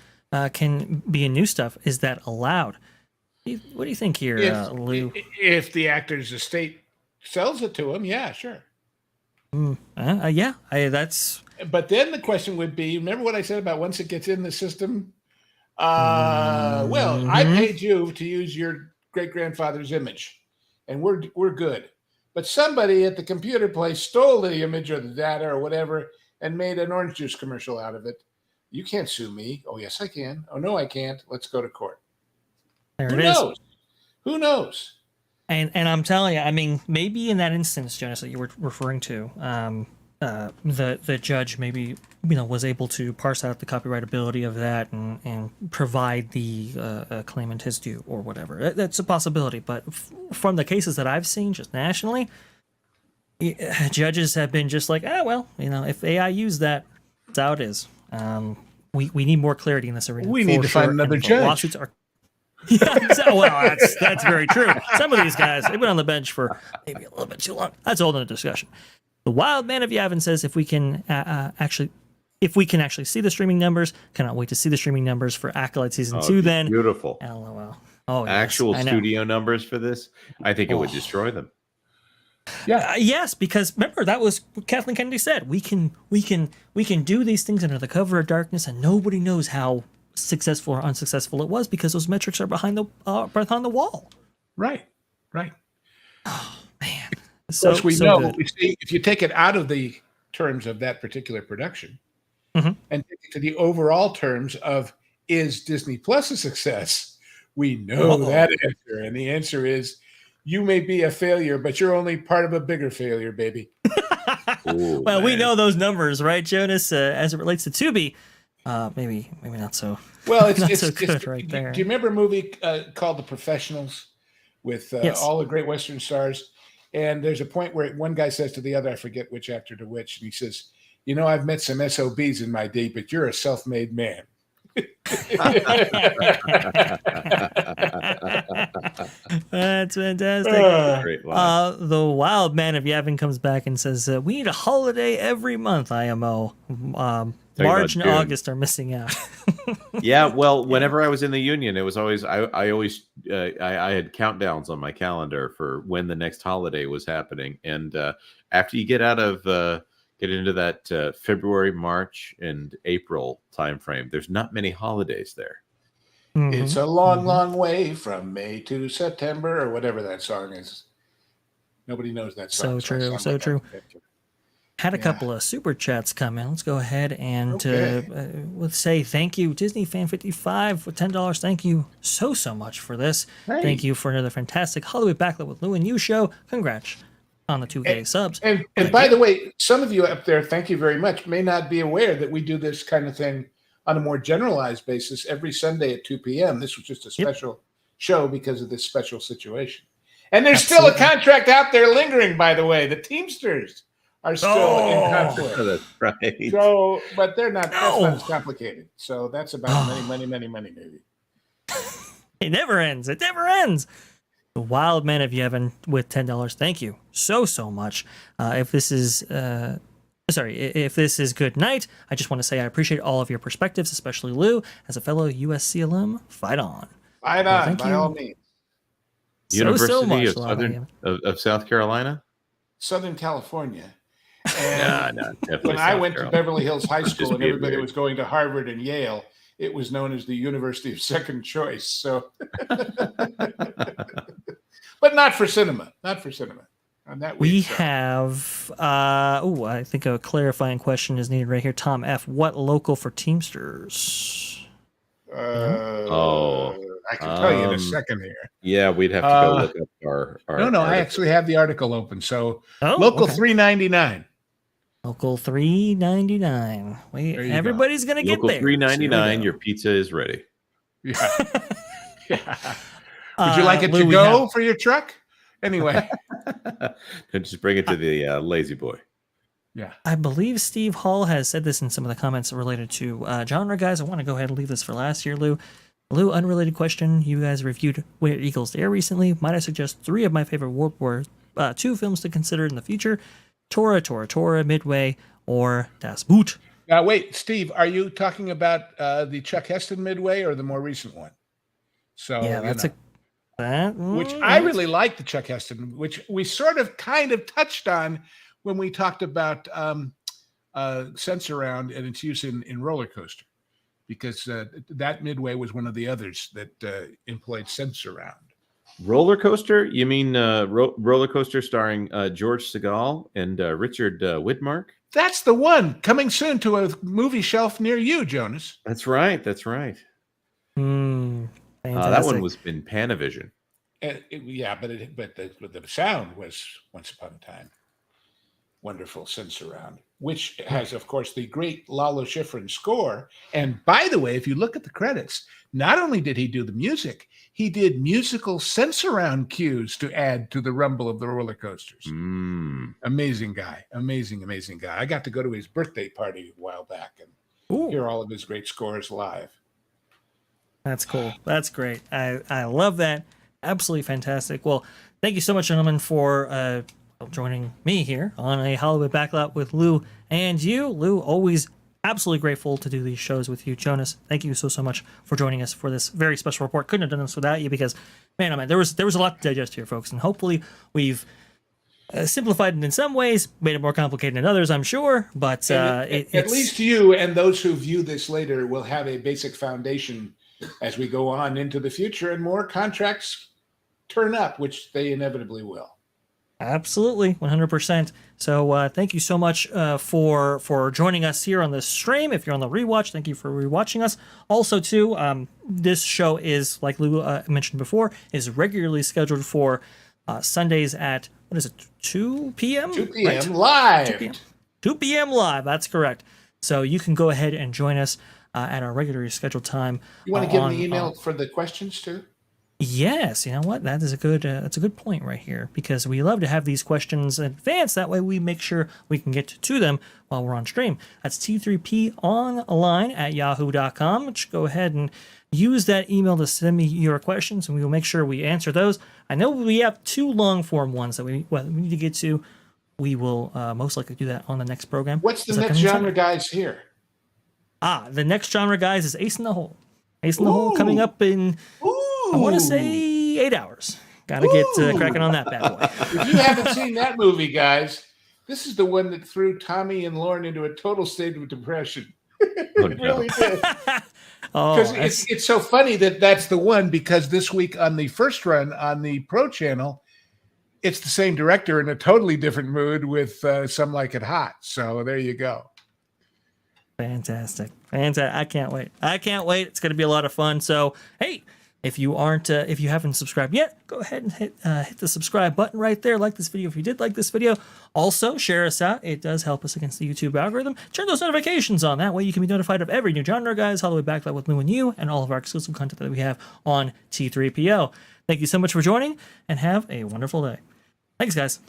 can be in new stuff. Is that allowed? What do you think here, Lou?
If the actor's estate sells it to him, yeah, sure.
Yeah, that's.
But then the question would be: remember what I said about once it gets in the system? Well, I paid you to use your great grandfather's image, and we're good. But somebody at the computer place stole the image or the data or whatever and made an orange juice commercial out of it. You can't sue me. Oh, yes, I can. Oh, no, I can't. Let's go to court.
There
Who
it is.
knows? Who knows?
And I'm telling you, I mean, maybe in that instance, Jonas, that you were referring to, the judge maybe was able to parse out the copyrightability of that and provide the claimant his due or whatever. That's a possibility. But from the cases that I've seen just nationally, judges have been just like, well, if AI used that, that's how it is. We need more clarity in this arena.
We need to find another judge.
Lawsuits are. Yeah, well, that's very true. Some of these guys, they've been on the bench for maybe a little bit too long. That's all in the discussion. The Wild Man of Yavin says if we can actually see the streaming numbers, cannot wait to see the streaming numbers for Acolyte Season 2 then.
Beautiful.
LOL. Oh, yes,
actual studio numbers for this, I think it would destroy them.
Yeah.
Yes, because remember that was what Kathleen Kennedy said. We can do these things under the cover of darkness, and nobody knows how successful or unsuccessful it was because those metrics are behind the wall.
Right.
Oh man.
So we know.
Good.
You see, if you take it out of the terms of that particular production and take it to the overall terms of is Disney Plus a success, we know that answer, and the answer is you may be a failure, but you're only part of a bigger failure, baby.
Ooh,
well, we know those numbers, right, Jonas? As it relates to Tubi, maybe not so.
Well, it's
so good right there.
Do you remember a movie called The Professionals with all the great Western stars? And there's a point where one guy says to the other, I forget which actor to which, and he says, I've met some SOBs in my day, but you're a self-made man.
That's fantastic.
Great line.
The Wild Man of Yavin comes back and says, we need a holiday every month, IMO. March and
June.
August are missing out.
Yeah, well, whenever I was in the union, it was always I had countdowns on my calendar for when the next holiday was happening, and after you get into that February, March, and April timeframe, there's not many holidays there.
It's a long, long way from May to September, or whatever that song is. Nobody knows that song.
So true. Had a couple of super chats come in. Let's go ahead and let's say thank you, Disney Fan 55 with $10. Thank you so much for this.
Hey.
Thank you for another fantastic Hollywood Backlot with Lou and You show. Congrats on the 2K subs.
And by the way, some of you up there, thank you very much, may not be aware that we do this kind of thing on a more generalized basis every Sunday at 2 p.m. This was just a special show because of this special situation. And there's still a contract out there lingering, by the way. The Teamsters are still in conflict.
That's right.
So, but they're not. That's not as complicated. So that's about money, maybe.
It never ends. It never ends. The Wild Man of Yevon with $10. Thank you so much. If this is good night, I just want to say I appreciate all of your perspectives, especially Lou, as a fellow USC alum. Fight on.
Fight on, by all means.
University
much
of
love.
South Carolina.
Southern California.
No,
And
definitely
when I
South
went to
Carolina.
Beverly Hills High
Just
School and
being
everybody
weird.
was going to Harvard and Yale, it was known as the University of Second Choice. So, but not for cinema. Not for cinema. On that
We
excel.
have, I think a clarifying question is needed right here. Tom F. What local for Teamsters?
Oh,
I can tell you in a second here.
Yeah, we'd have to go look up our
No, I
article.
actually have the article open. So
Oh,
local
okay.
399.
Local 399. Wait,
There you
everybody's going to get
Local
there.
399. Your pizza is ready.
Yeah. Yeah. Would you like it
Lou,
to go for your truck? Anyway.
And just bring it to the lazy boy.
Yeah.
I believe Steve Hall has said this in some of the comments related to genre, guys. I want to go ahead and leave this for last year, Lou. Lou, unrelated question. You guys reviewed Where Eagles Dare recently. Might I suggest 3 of my favorite World War II films to consider in the future? Tora, Midway, or Das Boot?
Now, wait, Steve, are you talking about the Chuck Heston Midway or the more recent one? So,
Yeah, that's
which I really like the Chuck Heston, which we sort of kind of touched on when we talked about Sense Around and its use in Roller Coaster, because that Midway was one of the others that employed Sense Around.
Roller Coaster? You mean Roller Coaster starring George Segal and Richard Widmark?
That's the one coming soon to a movie shelf near you, Jonas.
That's right. That's right. That one was in Panavision.
Yeah, but the sound was Once Upon a Time. Wonderful Sense Around, which has, of course, the great Lalo Schifrin score. And by the way, if you look at the credits, not only did he do the music, he did musical Sense Around cues to add to the rumble of the roller coasters. Amazing guy. Amazing guy. I got to go to his birthday party a while back and hear all of his great scores live.
That's cool. That's great. I love that. Absolutely fantastic. Well, thank you so much, gentlemen, for joining me here on a Hollywood Backlot with Lou and you. Lou, always absolutely grateful to do these shows with you. Jonas, thank you so much for joining us for this very special report. Couldn't have done this without you because, man, oh man, there was a lot to digest here, folks, and hopefully we've simplified it in some ways, made it more complicated in others, I'm sure, but
at least you and those who view this later will have a basic foundation as we go on into the future and more contracts turn up, which they inevitably will.
Absolutely, 100%. So thank you so much for joining us here on this stream. If you're on the rewatch, thank you for rewatching us. Also, too, this show is, like Lou mentioned before, is regularly scheduled for Sundays at, 2 p.m.?
2 p.m.
Right?
live.
2 p.m. 2 p.m. live, that's correct. So you can go ahead and join us at our regularly scheduled time.
You want to give them the email for the questions, too?
Yes, you know what? That is that's a good point right here, because we love to have these questions in advance. That way we make sure we can get to them while we're on stream. That's t3ponline@yahoo.com. Just go ahead and use that email to send me your questions, and we will make sure we answer those. I know we have 2 long form ones that we need to get to. We will most likely do that on the next program.
What's the next genre, guys, here?
The next genre, guys, is Ace in the Hole. Ace in the Hole coming up in... I want to say 8 hours. Got to get cracking on that bad boy.
If you haven't seen that movie, guys, this is the one that threw Tommy and Lauren into a total state of depression. It really did. Because it's so funny that that's the one, because this week on the first run on the Pro Channel, it's the same director in a totally different mood with Some Like It Hot. So there you go.
Fantastic. I can't wait. It's going to be a lot of fun. So, hey, if you haven't subscribed yet, go ahead and hit the subscribe button right there. Like this video if you did like this video. Also, share us out. It does help us against the YouTube algorithm. Turn those notifications on. That way you can be notified of every new genre, guys, Hollywood Backlot with Lou and you, and all of our exclusive content that we have on T3PL. Thank you so much for joining, and have a wonderful day. Thanks, guys.